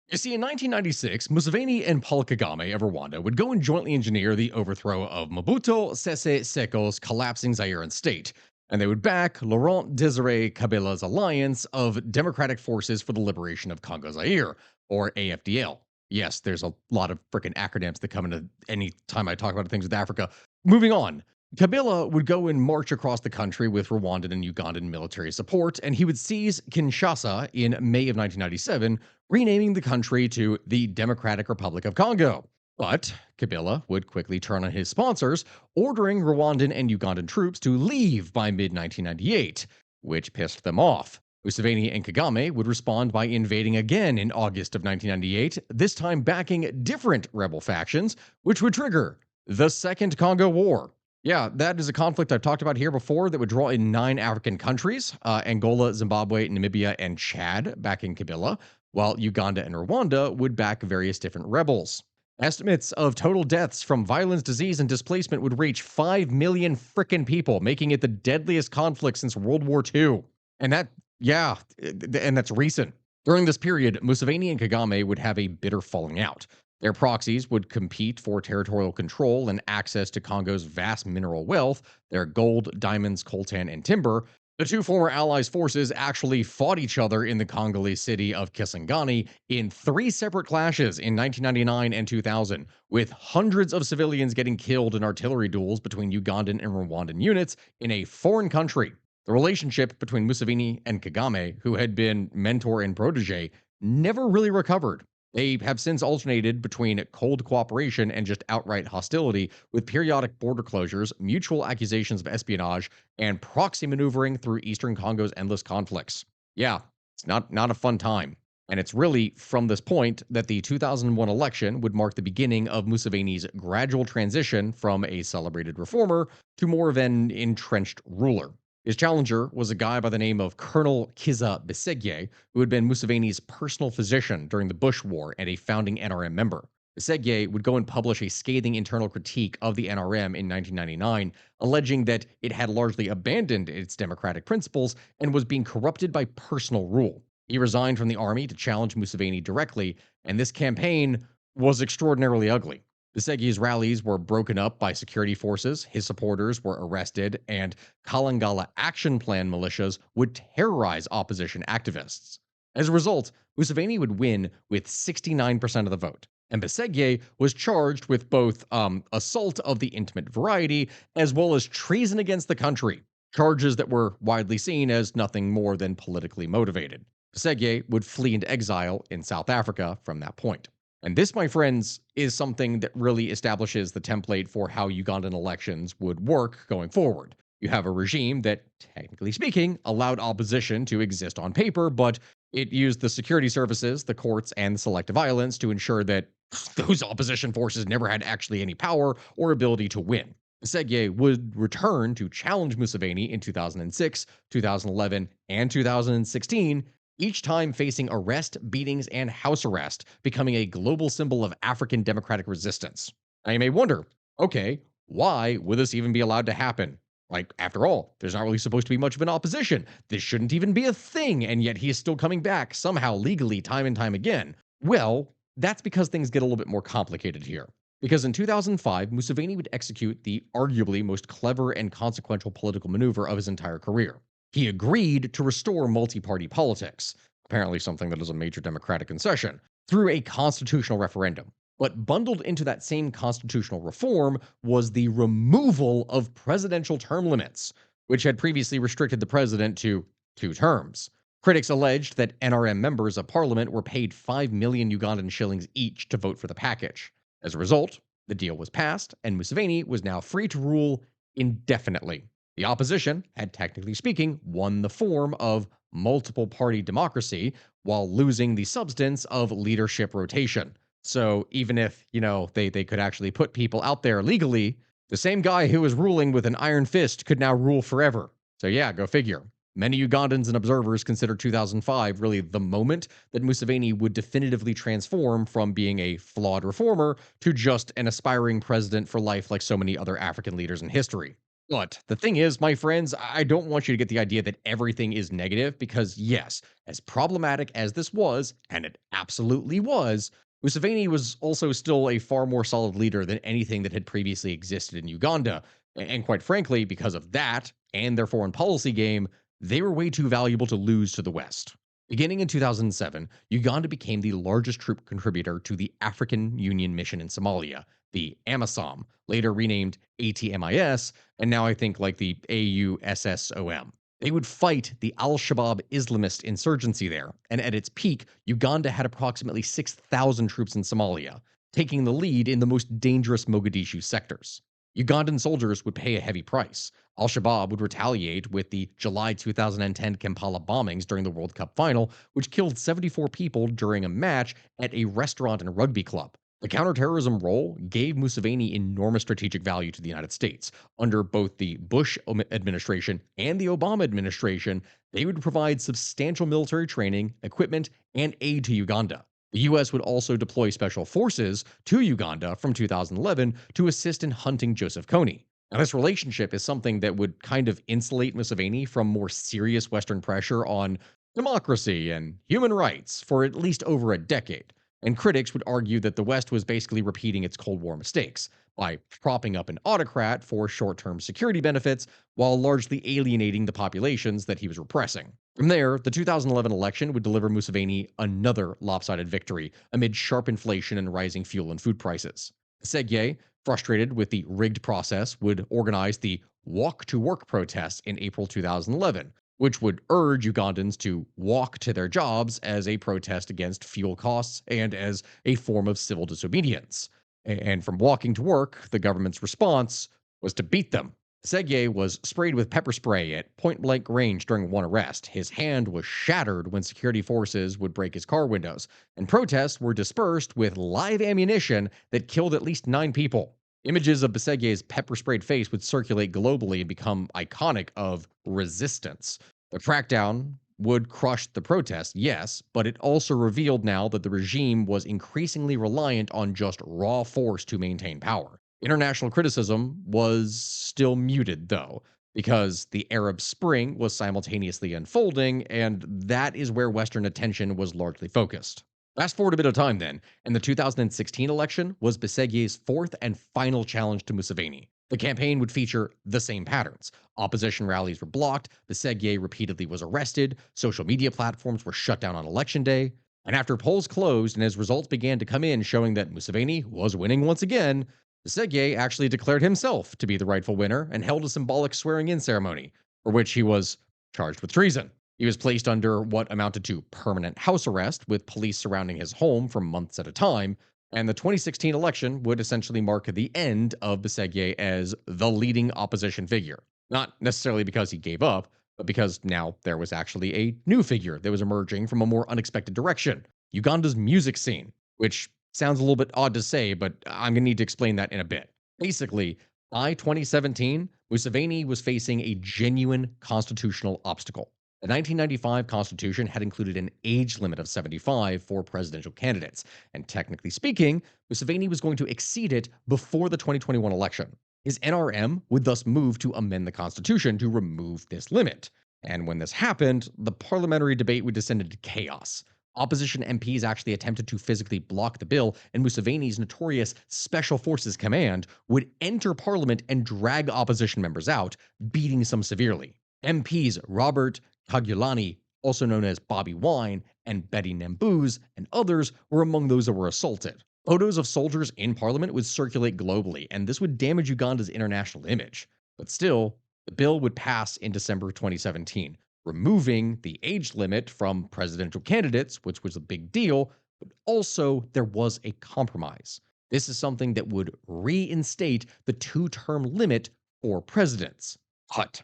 Speaker 1: You see, in 1996, Museveni and Paul Kagame of Rwanda would go and jointly engineer the overthrow of Mobutu Sese Seko's collapsing Zairean state, and they would back Laurent Desire Kabila's alliance of Democratic Forces for the Liberation of Congo Zaire, or AFDL. Yes, there's a lot of freaking acronyms that come into any time I talk about things with Africa. Moving on, Kabila would go and march across the country with Rwandan and Ugandan military support, and he would seize Kinshasa in May of 1997, renaming the country to the Democratic Republic of Congo. But Kabila would quickly turn on his sponsors, ordering Rwandan and Ugandan troops to leave by mid 1998, which pissed them off. Museveni and Kagame would respond by invading again in August of 1998, this time backing different rebel factions, which would trigger the Second Congo War. Yeah, that is a conflict I've talked about here before that would draw in 9 African countries: Angola, Zimbabwe, Namibia, and Chad backing Kabila, while Uganda and Rwanda would back various different rebels. Estimates of total deaths from violence, disease, and displacement would reach 5 million frickin' people, making it the deadliest conflict since World War II. And that, yeah, and that's recent. During this period, Museveni and Kagame would have a bitter falling out. Their proxies would compete for territorial control and access to Congo's vast mineral wealth, their gold, diamonds, coltan, and timber. The two former allies' forces actually fought each other in the Congolese city of Kisangani in 3 separate clashes in 1999 and 2000, with hundreds of civilians getting killed in artillery duels between Ugandan and Rwandan units in a foreign country. The relationship between Museveni and Kagame, who had been mentor and protege, never really recovered. They have since alternated between cold cooperation and just outright hostility, with periodic border closures, mutual accusations of espionage, and proxy maneuvering through Eastern Congo's endless conflicts. Yeah, it's not a fun time. And it's really from this point that the 2001 election would mark the beginning of Museveni's gradual transition from a celebrated reformer to more of an entrenched ruler. His challenger was a guy by the name of Colonel Kizza Besigye, who had been Museveni's personal physician during the Bush War and a founding NRM member. Besigye would go and publish a scathing internal critique of the NRM in 1999, alleging that it had largely abandoned its democratic principles and was being corrupted by personal rule. He resigned from the army to challenge Museveni directly, and this campaign was extraordinarily ugly. Bisegye's rallies were broken up by security forces, his supporters were arrested, and Kalangala Action Plan militias would terrorize opposition activists. As a result, Museveni would win with 69% of the vote, and Bisegye was charged with both assault of the intimate variety as well as treason against the country, charges that were widely seen as nothing more than politically motivated. Bisegye would flee into exile in South Africa from that point. And this, my friends, is something that really establishes the template for how Ugandan elections would work going forward. You have a regime that, technically speaking, allowed opposition to exist on paper, but it used the security services, the courts, and the selective violence to ensure that those opposition forces never had actually any power or ability to win. Segye would return to challenge Museveni in 2006, 2011, and 2016, each time facing arrest, beatings, and house arrest, becoming a global symbol of African democratic resistance. Now you may wonder, okay, why would this even be allowed to happen? Like, after all, there's not really supposed to be much of an opposition. This shouldn't even be a thing, and yet he is still coming back somehow legally time and time again. Well, that's because things get a little bit more complicated here. Because in 2005, Museveni would execute the arguably most clever and consequential political maneuver of his entire career. He agreed to restore multi party politics, apparently something that is a major democratic concession, through a constitutional referendum. But bundled into that same constitutional reform was the removal of presidential term limits, which had previously restricted the president to 2 terms. Critics alleged that NRM members of parliament were paid 5 million Ugandan shillings each to vote for the package. As a result, the deal was passed, and Museveni was now free to rule indefinitely. The opposition had, technically speaking, won the form of multiple party democracy while losing the substance of leadership rotation. So even if, they could actually put people out there legally, the same guy who was ruling with an iron fist could now rule forever. So yeah, go figure. Many Ugandans and observers consider 2005 really the moment that Museveni would definitively transform from being a flawed reformer to just an aspiring president for life like so many other African leaders in history. But the thing is, my friends, I don't want you to get the idea that everything is negative because, yes, as problematic as this was, and it absolutely was, Museveni was also still a far more solid leader than anything that had previously existed in Uganda. And quite frankly, because of that and their foreign policy game, they were way too valuable to lose to the West. Beginning in 2007, Uganda became the largest troop contributor to the African Union mission in Somalia, the AMISOM, later renamed ATMIS, and now I think like the AUSSOM. They would fight the Al Shabaab Islamist insurgency there, and at its peak, Uganda had approximately 6,000 troops in Somalia, taking the lead in the most dangerous Mogadishu sectors. Ugandan soldiers would pay a heavy price. Al Shabaab would retaliate with the July 2010 Kampala bombings during the World Cup final, which killed 74 people during a match at a restaurant and rugby club. The counterterrorism role gave Museveni enormous strategic value to the United States. Under both the Bush administration and the Obama administration, they would provide substantial military training, equipment, and aid to Uganda. The US would also deploy special forces to Uganda from 2011 to assist in hunting Joseph Kony. Now, this relationship is something that would kind of insulate Museveni from more serious Western pressure on democracy and human rights for at least over a decade. And critics would argue that the West was basically repeating its Cold War mistakes by propping up an autocrat for short term security benefits while largely alienating the populations that he was repressing. From there, the 2011 election would deliver Museveni another lopsided victory amid sharp inflation and rising fuel and food prices. Segye, frustrated with the rigged process, would organize the Walk to Work protests in April 2011, which would urge Ugandans to walk to their jobs as a protest against fuel costs and as a form of civil disobedience. And from walking to work, the government's response was to beat them. Segye was sprayed with pepper spray at point blank range during one arrest. His hand was shattered when security forces would break his car windows, and protests were dispersed with live ammunition that killed at least 9 people. Images of Besigye's pepper sprayed face would circulate globally and become iconic of resistance. The crackdown would crush the protest, yes, but it also revealed now that the regime was increasingly reliant on just raw force to maintain power. International criticism was still muted, though, because the Arab Spring was simultaneously unfolding, and that is where Western attention was largely focused. Fast forward a bit of time then, and the 2016 election was Besigye's fourth and final challenge to Museveni. The campaign would feature the same patterns. Opposition rallies were blocked, Besigye repeatedly was arrested, social media platforms were shut down on election day, and after polls closed and as results began to come in showing that Museveni was winning once again, Besigye actually declared himself to be the rightful winner and held a symbolic swearing-in ceremony, for which he was charged with treason. He was placed under what amounted to permanent house arrest, with police surrounding his home for months at a time, and the 2016 election would essentially mark the end of Besigye as the leading opposition figure. Not necessarily because he gave up, but because now there was actually a new figure that was emerging from a more unexpected direction: Uganda's music scene, which sounds a little bit odd to say, but I'm going to need to explain that in a bit. Basically, by 2017, Museveni was facing a genuine constitutional obstacle. The 1995 Constitution had included an age limit of 75 for presidential candidates, and technically speaking, Museveni was going to exceed it before the 2021 election. His NRM would thus move to amend the Constitution to remove this limit. And when this happened, the parliamentary debate would descend into chaos. Opposition MPs actually attempted to physically block the bill, and Museveni's notorious Special Forces Command would enter parliament and drag opposition members out, beating some severely. MPs Robert Kyagulanyi, also known as Bobby Wine, and Betty Nembuz, and others were among those that were assaulted. Photos of soldiers in parliament would circulate globally, and this would damage Uganda's international image. But still, the bill would pass in December 2017, removing the age limit from presidential candidates, which was a big deal, but also there was a compromise. This is something that would reinstate the two-term limit for presidents. But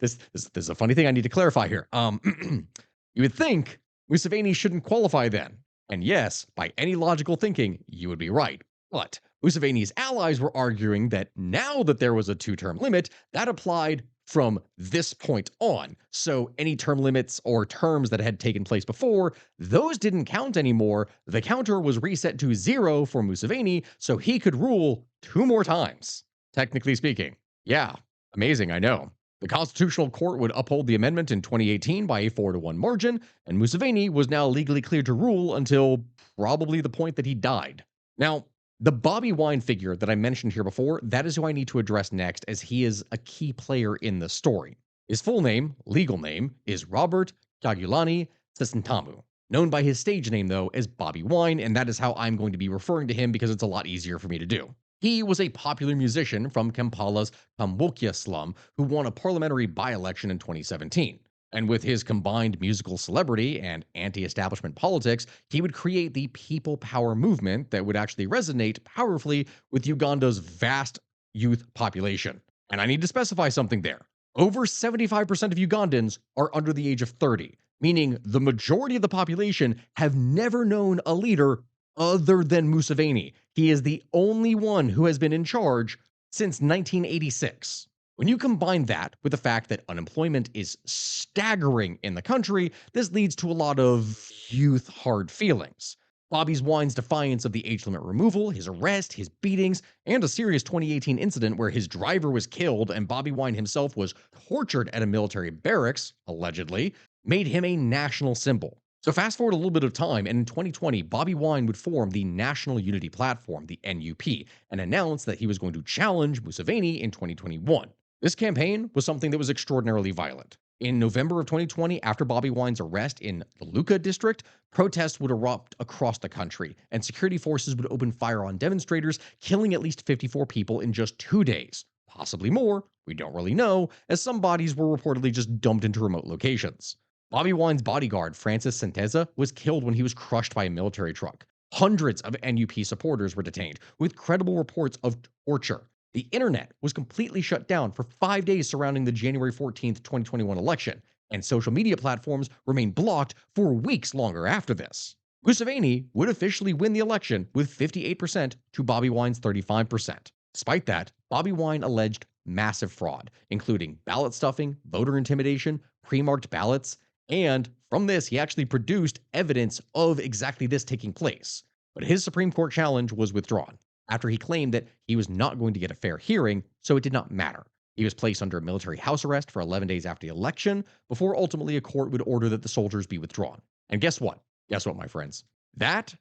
Speaker 1: this is a funny thing I need to clarify here. You would think Museveni shouldn't qualify then. And yes, by any logical thinking, you would be right. But Museveni's allies were arguing that now that there was a two-term limit, that applied from this point on. So any term limits or terms that had taken place before, those didn't count anymore. The counter was reset to 0 for Museveni, so he could rule 2 more times, technically speaking. Yeah, amazing, I know. The Constitutional Court would uphold the amendment in 2018 by a 4-1 margin, and Museveni was now legally cleared to rule until probably the point that he died. Now, the Bobby Wine figure that I mentioned here before, that is who I need to address next, as he is a key player in the story. His full name, legal name, is Robert Kyagulanyi Sissintamu. known by his stage name, though, as Bobby Wine, and that is how I'm going to be referring to him because it's a lot easier for me to do. He was a popular musician from Kampala's Kamwokia slum who won a parliamentary by election in 2017. And with his combined musical celebrity and anti establishment politics, he would create the people power movement that would actually resonate powerfully with Uganda's vast youth population. And I need to specify something there. Over 75% of Ugandans are under the age of 30, meaning the majority of the population have never known a leader other than Museveni. He is the only one who has been in charge since 1986. When you combine that with the fact that unemployment is staggering in the country, this leads to a lot of youth hard feelings. Bobby's Wine's defiance of the age limit removal, his arrest, his beatings, and a serious 2018 incident where his driver was killed and Bobby Wine himself was tortured at a military barracks, allegedly, made him a national symbol. So fast forward a little bit of time, and in 2020, Bobby Wine would form the National Unity Platform, the NUP, and announce that he was going to challenge Museveni in 2021. This campaign was something that was extraordinarily violent. In November of 2020, after Bobby Wine's arrest in the Luka district, protests would erupt across the country, and security forces would open fire on demonstrators, killing at least 54 people in just 2 days. Possibly more, we don't really know, as some bodies were reportedly just dumped into remote locations. Bobby Wine's bodyguard, Francis Santeza, was killed when he was crushed by a military truck. Hundreds of NUP supporters were detained, with credible reports of torture. The internet was completely shut down for 5 days surrounding the January 14th, 2021 election, and social media platforms remained blocked for weeks longer after this. Museveni would officially win the election with 58% to Bobby Wine's 35%. Despite that, Bobby Wine alleged massive fraud, including ballot stuffing, voter intimidation, pre-marked ballots, and from this, he actually produced evidence of exactly this taking place. But his Supreme Court challenge was withdrawn after he claimed that he was not going to get a fair hearing, so it did not matter. He was placed under military house arrest for 11 days after the election, before ultimately a court would order that the soldiers be withdrawn. And guess what? Guess what, my friends? That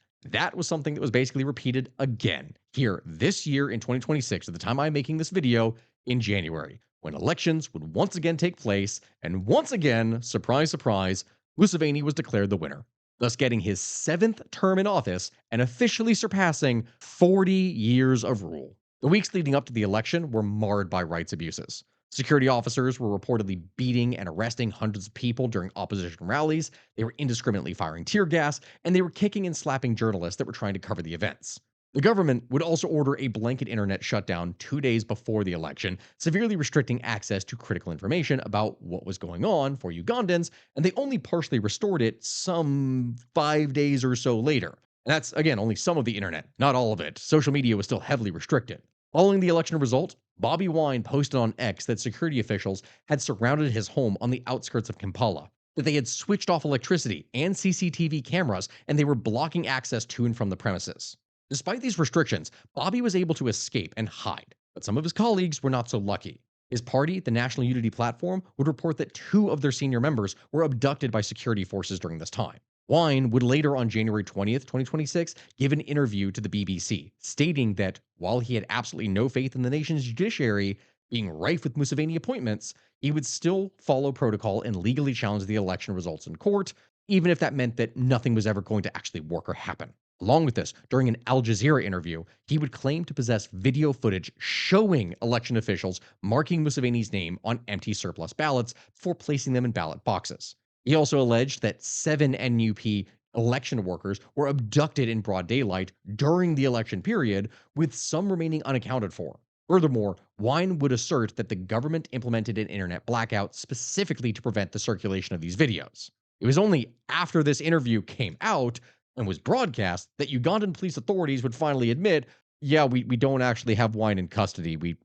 Speaker 1: was something that was basically repeated again here this year in 2026, at the time I'm making this video, in January, when elections would once again take place, and once again, surprise, surprise, Museveni was declared the winner, thus getting his 7th term in office and officially surpassing 40 years of rule. The weeks leading up to the election were marred by rights abuses. Security officers were reportedly beating and arresting hundreds of people during opposition rallies, they were indiscriminately firing tear gas, and they were kicking and slapping journalists that were trying to cover the events. The government would also order a blanket internet shutdown 2 days before the election, severely restricting access to critical information about what was going on for Ugandans, and they only partially restored it some 5 days or so later. And that's, again, only some of the internet, not all of it. Social media was still heavily restricted. Following the election result, Bobby Wine posted on X that security officials had surrounded his home on the outskirts of Kampala, that they had switched off electricity and CCTV cameras, and they were blocking access to and from the premises. Despite these restrictions, Bobby was able to escape and hide, but some of his colleagues were not so lucky. His party, the National Unity Platform, would report that 2 of their senior members were abducted by security forces during this time. Wine would later, on January 20th, 2026, give an interview to the BBC, stating that while he had absolutely no faith in the nation's judiciary being rife with Museveni appointments, he would still follow protocol and legally challenge the election results in court, even if that meant that nothing was ever going to actually work or happen. Along with this, during an Al Jazeera interview, he would claim to possess video footage showing election officials marking Museveni's name on empty surplus ballots before placing them in ballot boxes. He also alleged that 7 NUP election workers were abducted in broad daylight during the election period, with some remaining unaccounted for. Furthermore, Wine would assert that the government implemented an internet blackout specifically to prevent the circulation of these videos. It was only after this interview came out and was broadcast that Ugandan police authorities would finally admit, yeah, we don't actually have Wine in custody. We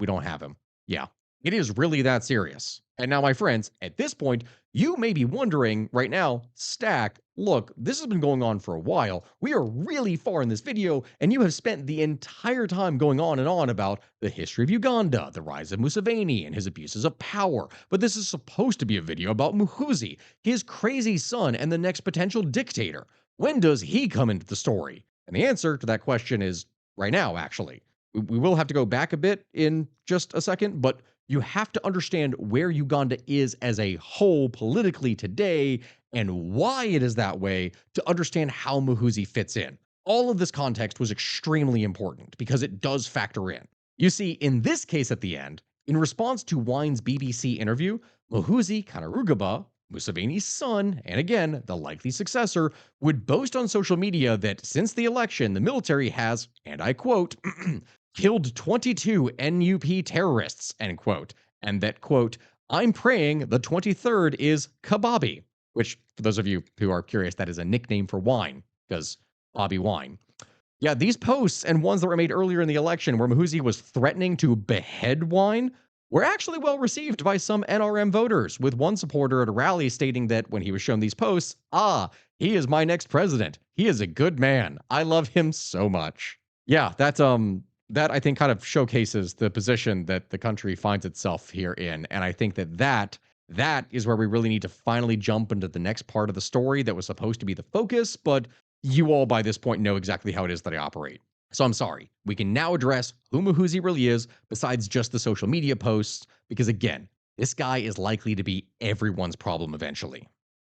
Speaker 1: don't have him. Yeah, it is really that serious. And now, my friends, at this point, you may be wondering right now, Stack, look, this has been going on for a while. We are really far in this video, and you have spent the entire time going on and on about the history of Uganda, the rise of Museveni, and his abuses of power. But this is supposed to be a video about Muhoozi, his crazy son, and the next potential dictator. When does he come into the story? And the answer to that question is right now, actually. We will have to go back a bit in just a second, but you have to understand where Uganda is as a whole politically today and why it is that way to understand how Muhoozi fits in. All of this context was extremely important because it does factor in. You see, in this case at the end, in response to Wine's BBC interview, Muhoozi Kainerugaba, Museveni's son, and again, the likely successor, would boast on social media that since the election, the military has, and I quote, killed 22 NUP terrorists, end quote, and that, quote, I'm praying the 23rd is Kababi, which, for those of you who are curious, that is a nickname for wine, because Bobby Wine. Yeah, these posts and ones that were made earlier in the election where Muhoozi was threatening to behead Wine were actually well received by some NRM voters, with one supporter at a rally stating that when he was shown these posts, he is my next president. He is a good man. I love him so much. Yeah, that I think kind of showcases the position that the country finds itself here in, and I think that is where we really need to finally jump into the next part of the story that was supposed to be the focus, but you all by this point know exactly how it is that I operate. So I'm sorry. We can now address who Muhoozi really is besides just the social media posts, because again, this guy is likely to be everyone's problem eventually.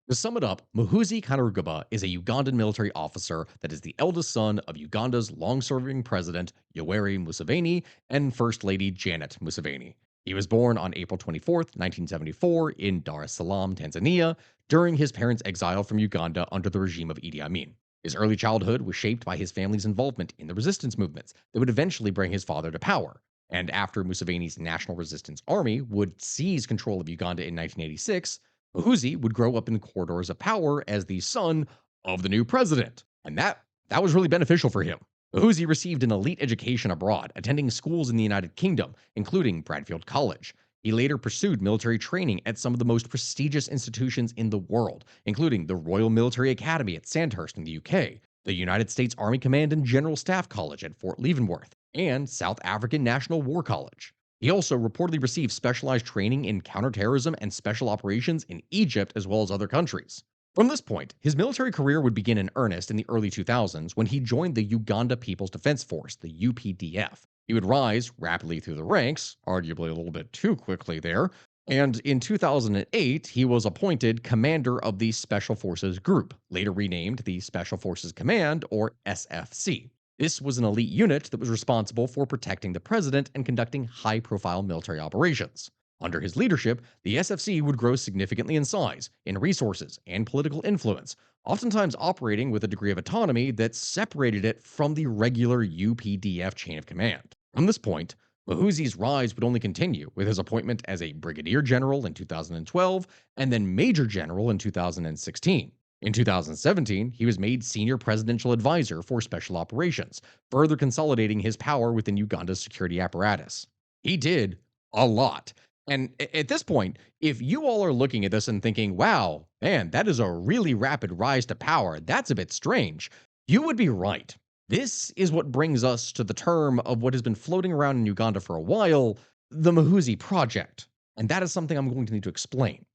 Speaker 1: To sum it up, Muhoozi Kainerugaba is a Ugandan military officer that is the eldest son of Uganda's long-serving president Yoweri Museveni and First Lady Janet Museveni. He was born on April 24th, 1974 in Dar es Salaam, Tanzania, during his parents' exile from Uganda under the regime of Idi Amin. His early childhood was shaped by his family's involvement in the resistance movements that would eventually bring his father to power. And after Museveni's National Resistance Army would seize control of Uganda in 1986, Muhoozi would grow up in the corridors of power as the son of the new president. And that was really beneficial for him. Muhoozi received an elite education abroad, attending schools in the United Kingdom, including Bradfield College. He later pursued military training at some of the most prestigious institutions in the world, including the Royal Military Academy at Sandhurst in the UK, the United States Army Command and General Staff College at Fort Leavenworth, and South African National War College. He also reportedly received specialized training in counterterrorism and special operations in Egypt as well as other countries. From this point, his military career would begin in earnest in the early 2000s when he joined the Uganda People's Defense Force, the UPDF. He would rise rapidly through the ranks, arguably a little bit too quickly there, and in 2008, he was appointed commander of the Special Forces Group, later renamed the Special Forces Command, or SFC. This was an elite unit that was responsible for protecting the president and conducting high-profile military operations. Under his leadership, the SFC would grow significantly in size, in resources, and political influence, oftentimes operating with a degree of autonomy that separated it from the regular UPDF chain of command. From this point, Muhoozi's rise would only continue with his appointment as a brigadier general in 2012 and then major general in 2016. In 2017, he was made senior presidential advisor for special operations, further consolidating his power within Uganda's security apparatus. He did a lot. And at this point, if you all are looking at this and thinking, wow, man, that is a really rapid rise to power, that's a bit strange, you would be right. This is what brings us to the term of what has been floating around in Uganda for a while, the Muhoozi Project. And that is something I'm going to need to explain.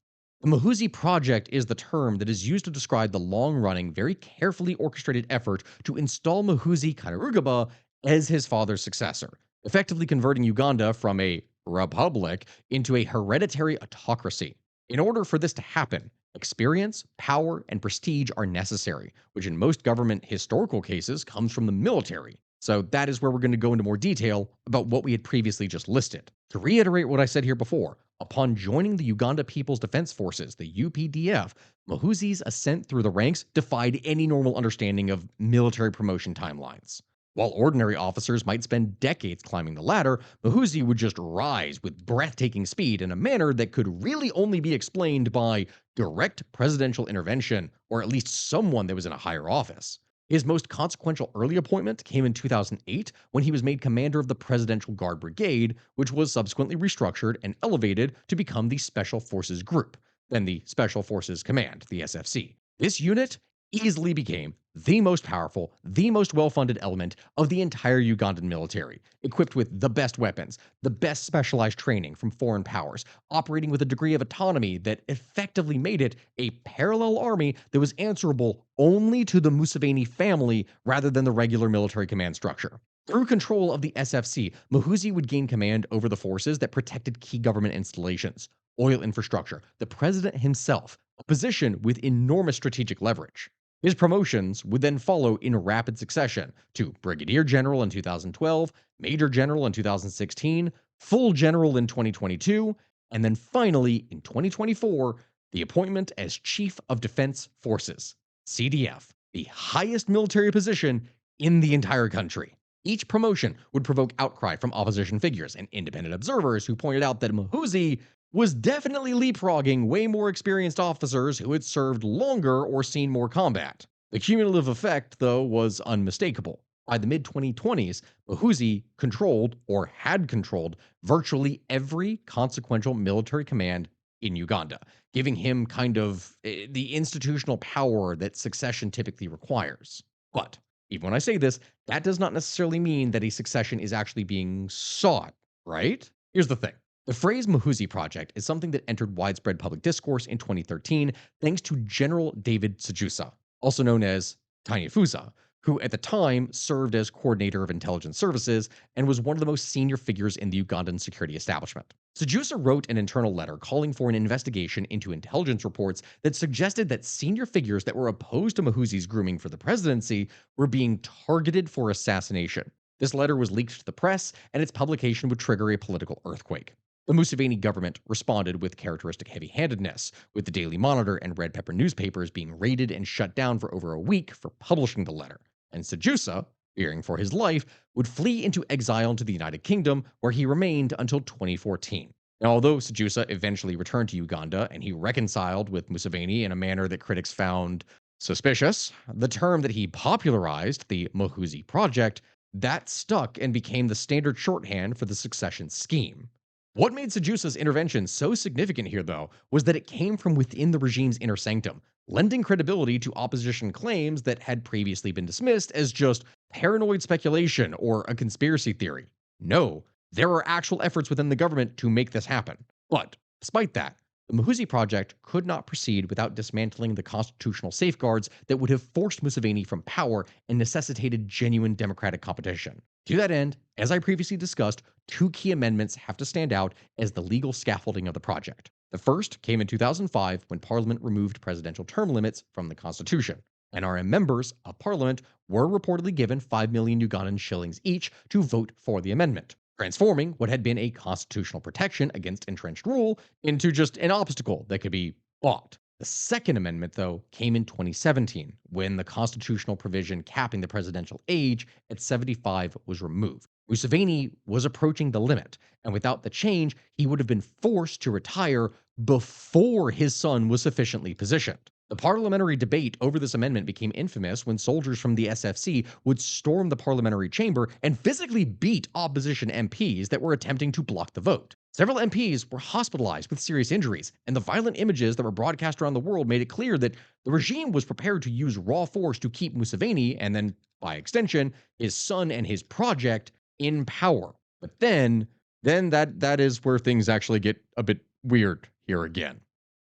Speaker 1: The Muhoozi Project is the term that is used to describe the long-running, very carefully orchestrated effort to install Muhoozi Kainerugaba as his father's successor, effectively converting Uganda from a republic into a hereditary autocracy. In order for this to happen, experience, power, and prestige are necessary, which in most government historical cases comes from the military. So that is where we're going to go into more detail about what we had previously just listed. To reiterate what I said here before, upon joining the Uganda People's Defense Forces, the UPDF, Muhoozi's ascent through the ranks defied any normal understanding of military promotion timelines. While ordinary officers might spend decades climbing the ladder, Muhoozi would just rise with breathtaking speed in a manner that could really only be explained by direct presidential intervention, or at least someone that was in a higher office. His most consequential early appointment came in 2008 when he was made commander of the Presidential Guard Brigade, which was subsequently restructured and elevated to become the Special Forces Group, then the Special Forces Command, the SFC. This unit easily became the most powerful, the most well-funded element of the entire Ugandan military, equipped with the best weapons, the best specialized training from foreign powers, operating with a degree of autonomy that effectively made it a parallel army that was answerable only to the Museveni family rather than the regular military command structure. Through control of the SFC, Muhoozi would gain command over the forces that protected key government installations, oil infrastructure, the president himself, a position with enormous strategic leverage. His promotions would then follow in rapid succession to brigadier general in 2012, major general in 2016, full general in 2022, and then finally in 2024, the appointment as Chief of Defense Forces, CDF, the highest military position in the entire country. Each promotion would provoke outcry from opposition figures and independent observers who pointed out that Muhoozi was definitely leapfrogging way more experienced officers who had served longer or seen more combat. The cumulative effect, though, was unmistakable. By the mid 2020s, Muhoozi controlled, or had controlled, virtually every consequential military command in Uganda, giving him kind of the institutional power that succession typically requires. But even when I say this, that does not necessarily mean that a succession is actually being sought, right? Here's the thing. The phrase Muhoozi Project is something that entered widespread public discourse in 2013 thanks to General David Sajusa, also known as Tainefuza, who at the time served as coordinator of intelligence services and was one of the most senior figures in the Ugandan security establishment. Sajusa wrote an internal letter calling for an investigation into intelligence reports that suggested that senior figures that were opposed to Muhoozi's grooming for the presidency were being targeted for assassination. This letter was leaked to the press, and its publication would trigger a political earthquake. The Museveni government responded with characteristic heavy-handedness, with the Daily Monitor and Red Pepper newspapers being raided and shut down for over a week for publishing the letter. And Sajusa, fearing for his life, would flee into exile into the United Kingdom, where he remained until 2014. Now, although Sajusa eventually returned to Uganda and he reconciled with Museveni in a manner that critics found suspicious, the term that he popularized, the Muhoozi Project, that stuck and became the standard shorthand for the succession scheme. What made Sajusa's intervention so significant here, though, was that it came from within the regime's inner sanctum, lending credibility to opposition claims that had previously been dismissed as just paranoid speculation or a conspiracy theory. No, there are actual efforts within the government to make this happen. But despite that, the Muhoozi Project could not proceed without dismantling the constitutional safeguards that would have forced Museveni from power and necessitated genuine democratic competition. To that end, as I previously discussed, two key amendments have to stand out as the legal scaffolding of the project. The first came in 2005 when Parliament removed presidential term limits from the Constitution. NRM members of Parliament were reportedly given 5 million Ugandan shillings each to vote for the amendment, transforming what had been a constitutional protection against entrenched rule into just an obstacle that could be bought. The second amendment, though, came in 2017 when the constitutional provision capping the presidential age at 75 was removed. Museveni was approaching the limit, and without the change, he would have been forced to retire before his son was sufficiently positioned. The parliamentary debate over this amendment became infamous when soldiers from the SFC would storm the parliamentary chamber and physically beat opposition MPs that were attempting to block the vote. Several MPs were hospitalized with serious injuries, and the violent images that were broadcast around the world made it clear that the regime was prepared to use raw force to keep Museveni, and then, by extension, his son and his project, in power. But then that is where things actually get a bit weird here again.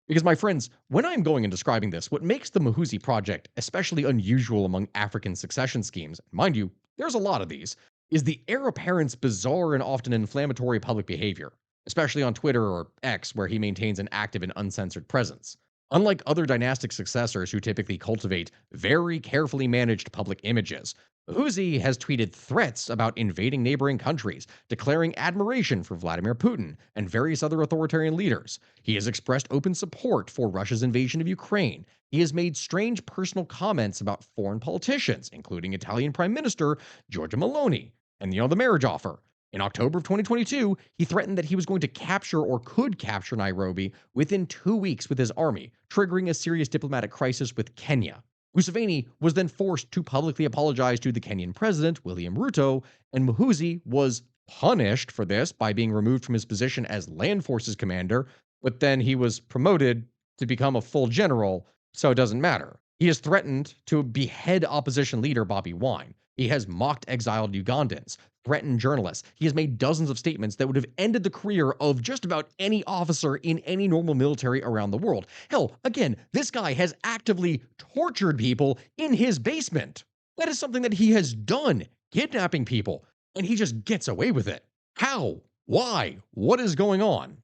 Speaker 1: Because, my friends, when I'm going and describing this, what makes the Muhoozi Project especially unusual among African succession schemes, mind you, there's a lot of these, is the heir apparent's bizarre and often inflammatory public behavior, especially on Twitter or X, where he maintains an active and uncensored presence. Unlike other dynastic successors who typically cultivate very carefully managed public images, Muhoozi has tweeted threats about invading neighboring countries, declaring admiration for Vladimir Putin and various other authoritarian leaders. He has expressed open support for Russia's invasion of Ukraine. He has made strange personal comments about foreign politicians, including Italian Prime Minister Giorgia Meloni, and the marriage offer. In October of 2022, he threatened that he was going to capture or could capture Nairobi within 2 weeks with his army, triggering a serious diplomatic crisis with Kenya. Museveni was then forced to publicly apologize to the Kenyan president, William Ruto, and Muhoozi was punished for this by being removed from his position as land forces commander, but then he was promoted to become a full general, so it doesn't matter. He has threatened to behead opposition leader Bobby Wine. He has mocked exiled Ugandans, threatened journalists. He has made dozens of statements that would have ended the career of just about any officer in any normal military around the world. Hell, again, this guy has actively tortured people in his basement. That is something that he has done, kidnapping people, and he just gets away with it. How? Why? What is going on?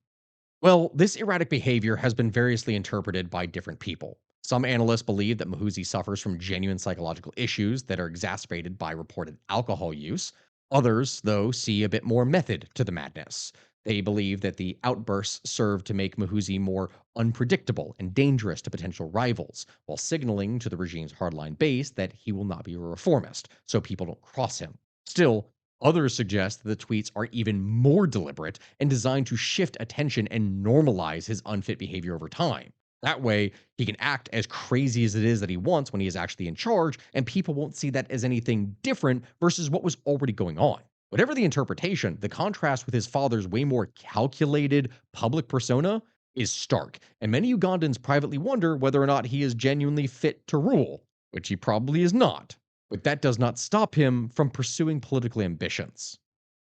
Speaker 1: Well, this erratic behavior has been variously interpreted by different people. Some analysts believe that Muhoozi suffers from genuine psychological issues that are exacerbated by reported alcohol use. Others, though, see a bit more method to the madness. They believe that the outbursts serve to make Muhoozi more unpredictable and dangerous to potential rivals, while signaling to the regime's hardline base that he will not be a reformist, so people don't cross him. Still, others suggest that the tweets are even more deliberate and designed to shift attention and normalize his unfit behavior over time. That way, he can act as crazy as it is that he wants when he is actually in charge, and people won't see that as anything different versus what was already going on. Whatever the interpretation, the contrast with his father's way more calculated public persona is stark, and many Ugandans privately wonder whether or not he is genuinely fit to rule, which he probably is not. But that does not stop him from pursuing political ambitions.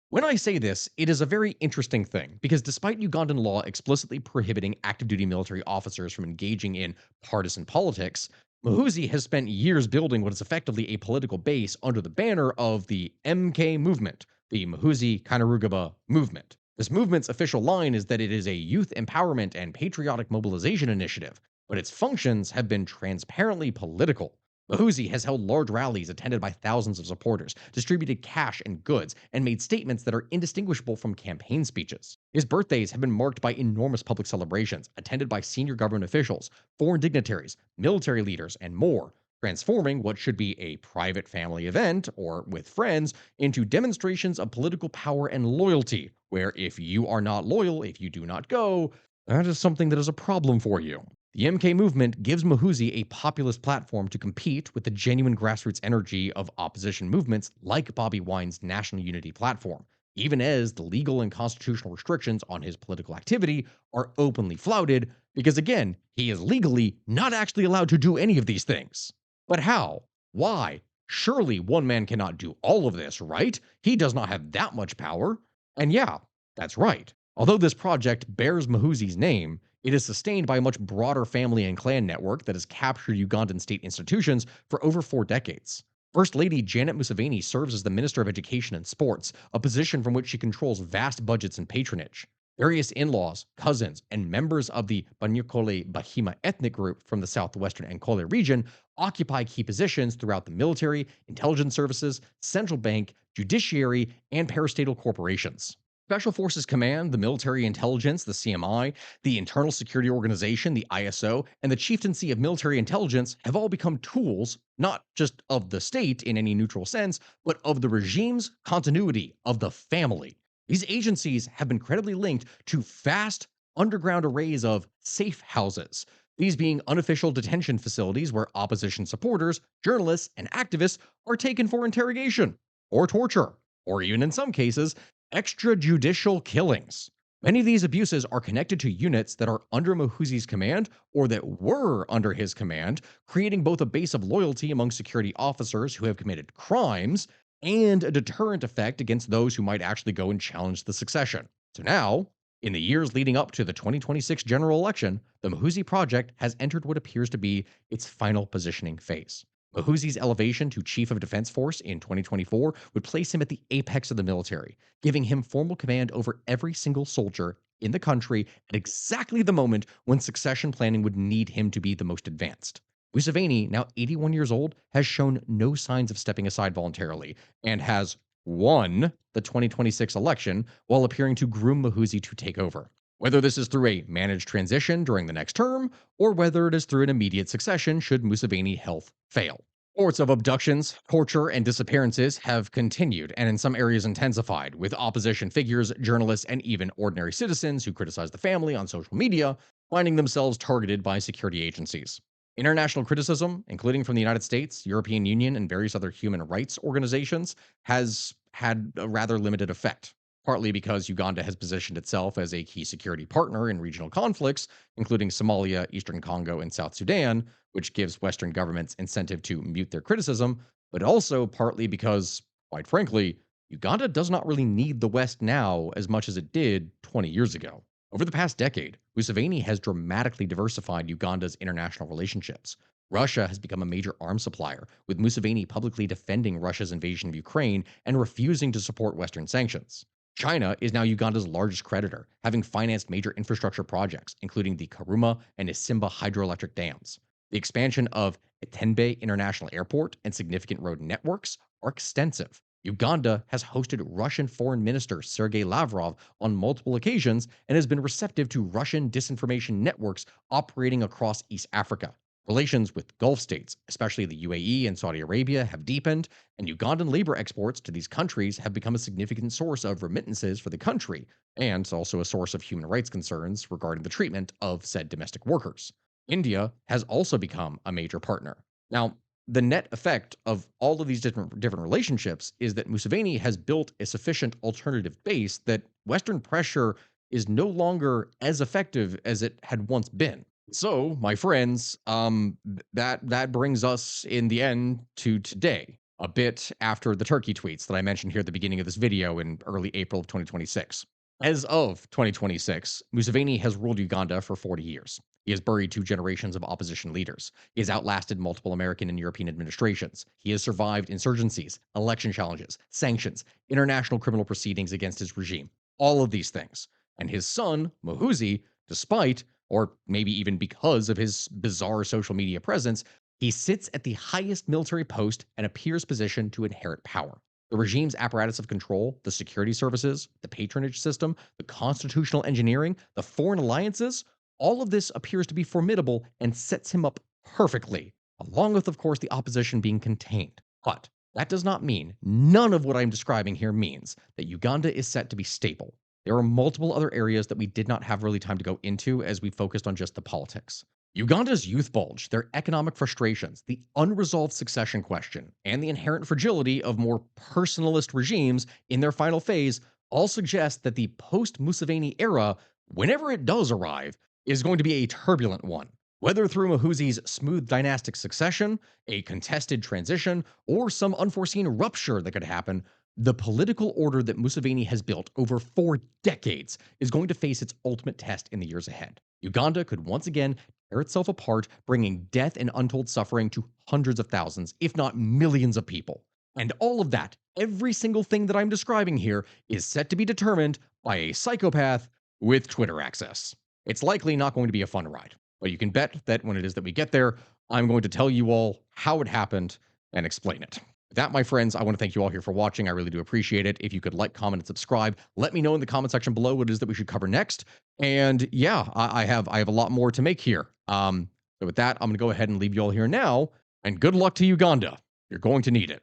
Speaker 1: When I say this, it is a very interesting thing because despite Ugandan law explicitly prohibiting active duty military officers from engaging in partisan politics, Muhoozi has spent years building what is effectively a political base under the banner of the MK movement, the Muhoozi Kainerugaba movement. This movement's official line is that it is a youth empowerment and patriotic mobilization initiative, but its functions have been transparently political. Muhoozi has held large rallies attended by thousands of supporters, distributed cash and goods, and made statements that are indistinguishable from campaign speeches. His birthdays have been marked by enormous public celebrations, attended by senior government officials, foreign dignitaries, military leaders, and more, transforming what should be a private family event, or with friends, into demonstrations of political power and loyalty, where if you are not loyal, if you do not go, that is something that is a problem for you. The MK movement gives Muhoozi a populist platform to compete with the genuine grassroots energy of opposition movements like Bobby Wine's National Unity platform, even as the legal and constitutional restrictions on his political activity are openly flouted because, again, he is legally not actually allowed to do any of these things. But how? Why? Surely one man cannot do all of this, right? He does not have that much power. And yeah, that's right. Although this project bears Muhoozi's name, it is sustained by a much broader family and clan network that has captured Ugandan state institutions for over 4 decades. First Lady Janet Museveni serves as the Minister of Education and Sports, a position from which she controls vast budgets and patronage. Various in laws, cousins, and members of the Banyakole Bahima ethnic group from the southwestern Ankole region occupy key positions throughout the military, intelligence services, central bank, judiciary, and parastatal corporations. Special Forces Command, the Military Intelligence, the CMI, the Internal Security Organization, the ISO, and the Chieftaincy of Military Intelligence have all become tools, not just of the state in any neutral sense, but of the regime's continuity, of the family. These agencies have been credibly linked to vast underground arrays of safe houses, these being unofficial detention facilities where opposition supporters, journalists, and activists are taken for interrogation, or torture, or even in some cases, extrajudicial killings. Many of these abuses are connected to units that are under Muhoozi's command or that were under his command, creating both a base of loyalty among security officers who have committed crimes and a deterrent effect against those who might actually go and challenge the succession. So now, in the years leading up to the 2026 general election, the Muhoozi Project has entered what appears to be its final positioning phase. Muhoozi's elevation to Chief of Defense Force in 2024 would place him at the apex of the military, giving him formal command over every single soldier in the country at exactly the moment when succession planning would need him to be the most advanced. Museveni, now 81 years old, has shown no signs of stepping aside voluntarily and has won the 2026 election while appearing to groom Muhoozi to take over. Whether this is through a managed transition during the next term, or whether it is through an immediate succession should Museveni health fail. Reports of abductions, torture, and disappearances have continued and in some areas intensified, with opposition figures, journalists, and even ordinary citizens who criticize the family on social media finding themselves targeted by security agencies. International criticism, including from the United States, European Union, and various other human rights organizations, has had a rather limited effect, partly because Uganda has positioned itself as a key security partner in regional conflicts, including Somalia, Eastern Congo, and South Sudan, which gives Western governments incentive to mute their criticism, but also partly because, quite frankly, Uganda does not really need the West now as much as it did 20 years ago. Over the past decade, Museveni has dramatically diversified Uganda's international relationships. Russia has become a major arms supplier, with Museveni publicly defending Russia's invasion of Ukraine and refusing to support Western sanctions. China is now Uganda's largest creditor, having financed major infrastructure projects, including the Karuma and Isimba hydroelectric dams. The expansion of Etembe International Airport and significant road networks are extensive. Uganda has hosted Russian Foreign Minister Sergei Lavrov on multiple occasions and has been receptive to Russian disinformation networks operating across East Africa. Relations with Gulf states, especially the UAE and Saudi Arabia, have deepened, and Ugandan labor exports to these countries have become a significant source of remittances for the country, and also a source of human rights concerns regarding the treatment of said domestic workers. India has also become a major partner. Now, the net effect of all of these different relationships is that Museveni has built a sufficient alternative base that Western pressure is no longer as effective as it had once been. So, my friends, that brings us in the end to today, a bit after the Turkey tweets that I mentioned here at the beginning of this video in early April of 2026. As of 2026, Museveni has ruled Uganda for 40 years. He has buried two generations of opposition leaders. He has outlasted multiple American and European administrations. He has survived insurgencies, election challenges, sanctions, international criminal proceedings against his regime. All of these things. And his son, Muhoozi, despite, or maybe even because of his bizarre social media presence, he sits at the highest military post and appears positioned to inherit power. The regime's apparatus of control, the security services, the patronage system, the constitutional engineering, the foreign alliances, all of this appears to be formidable and sets him up perfectly, along with, of course, the opposition being contained. But that does not mean, none of what I'm describing here means, that Uganda is set to be stable. There are multiple other areas that we did not have really time to go into as we focused on just the politics. Uganda's youth bulge, their economic frustrations, the unresolved succession question, and the inherent fragility of more personalist regimes in their final phase all suggest that the post-Museveni era, whenever it does arrive, is going to be a turbulent one. Whether through Muhoozi's smooth dynastic succession, a contested transition, or some unforeseen rupture that could happen, the political order that Museveni has built over 4 decades is going to face its ultimate test in the years ahead. Uganda could once again tear itself apart, bringing death and untold suffering to hundreds of thousands, if not millions of people. And all of that, every single thing that I'm describing here, is set to be determined by a psychopath with Twitter access. It's likely not going to be a fun ride, but you can bet that when it is that we get there, I'm going to tell you all how it happened and explain it. With that, my friends, I want to thank you all here for watching. I really do appreciate it. If you could like, comment, and subscribe, let me know in the comment section below what it is that we should cover next. And yeah, I have a lot more to make here. So with that, I'm going to go ahead and leave you all here now. And good luck to Uganda. You're going to need it.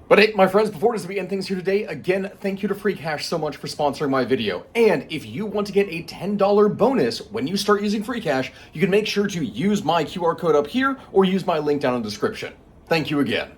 Speaker 1: But hey, my friends, before we end things here today, again, thank you to Free Cash so much for sponsoring my video. And if you want to get a $10 bonus when you start using Free Cash, you can make sure to use my QR code up here or use my link down in the description. Thank you again.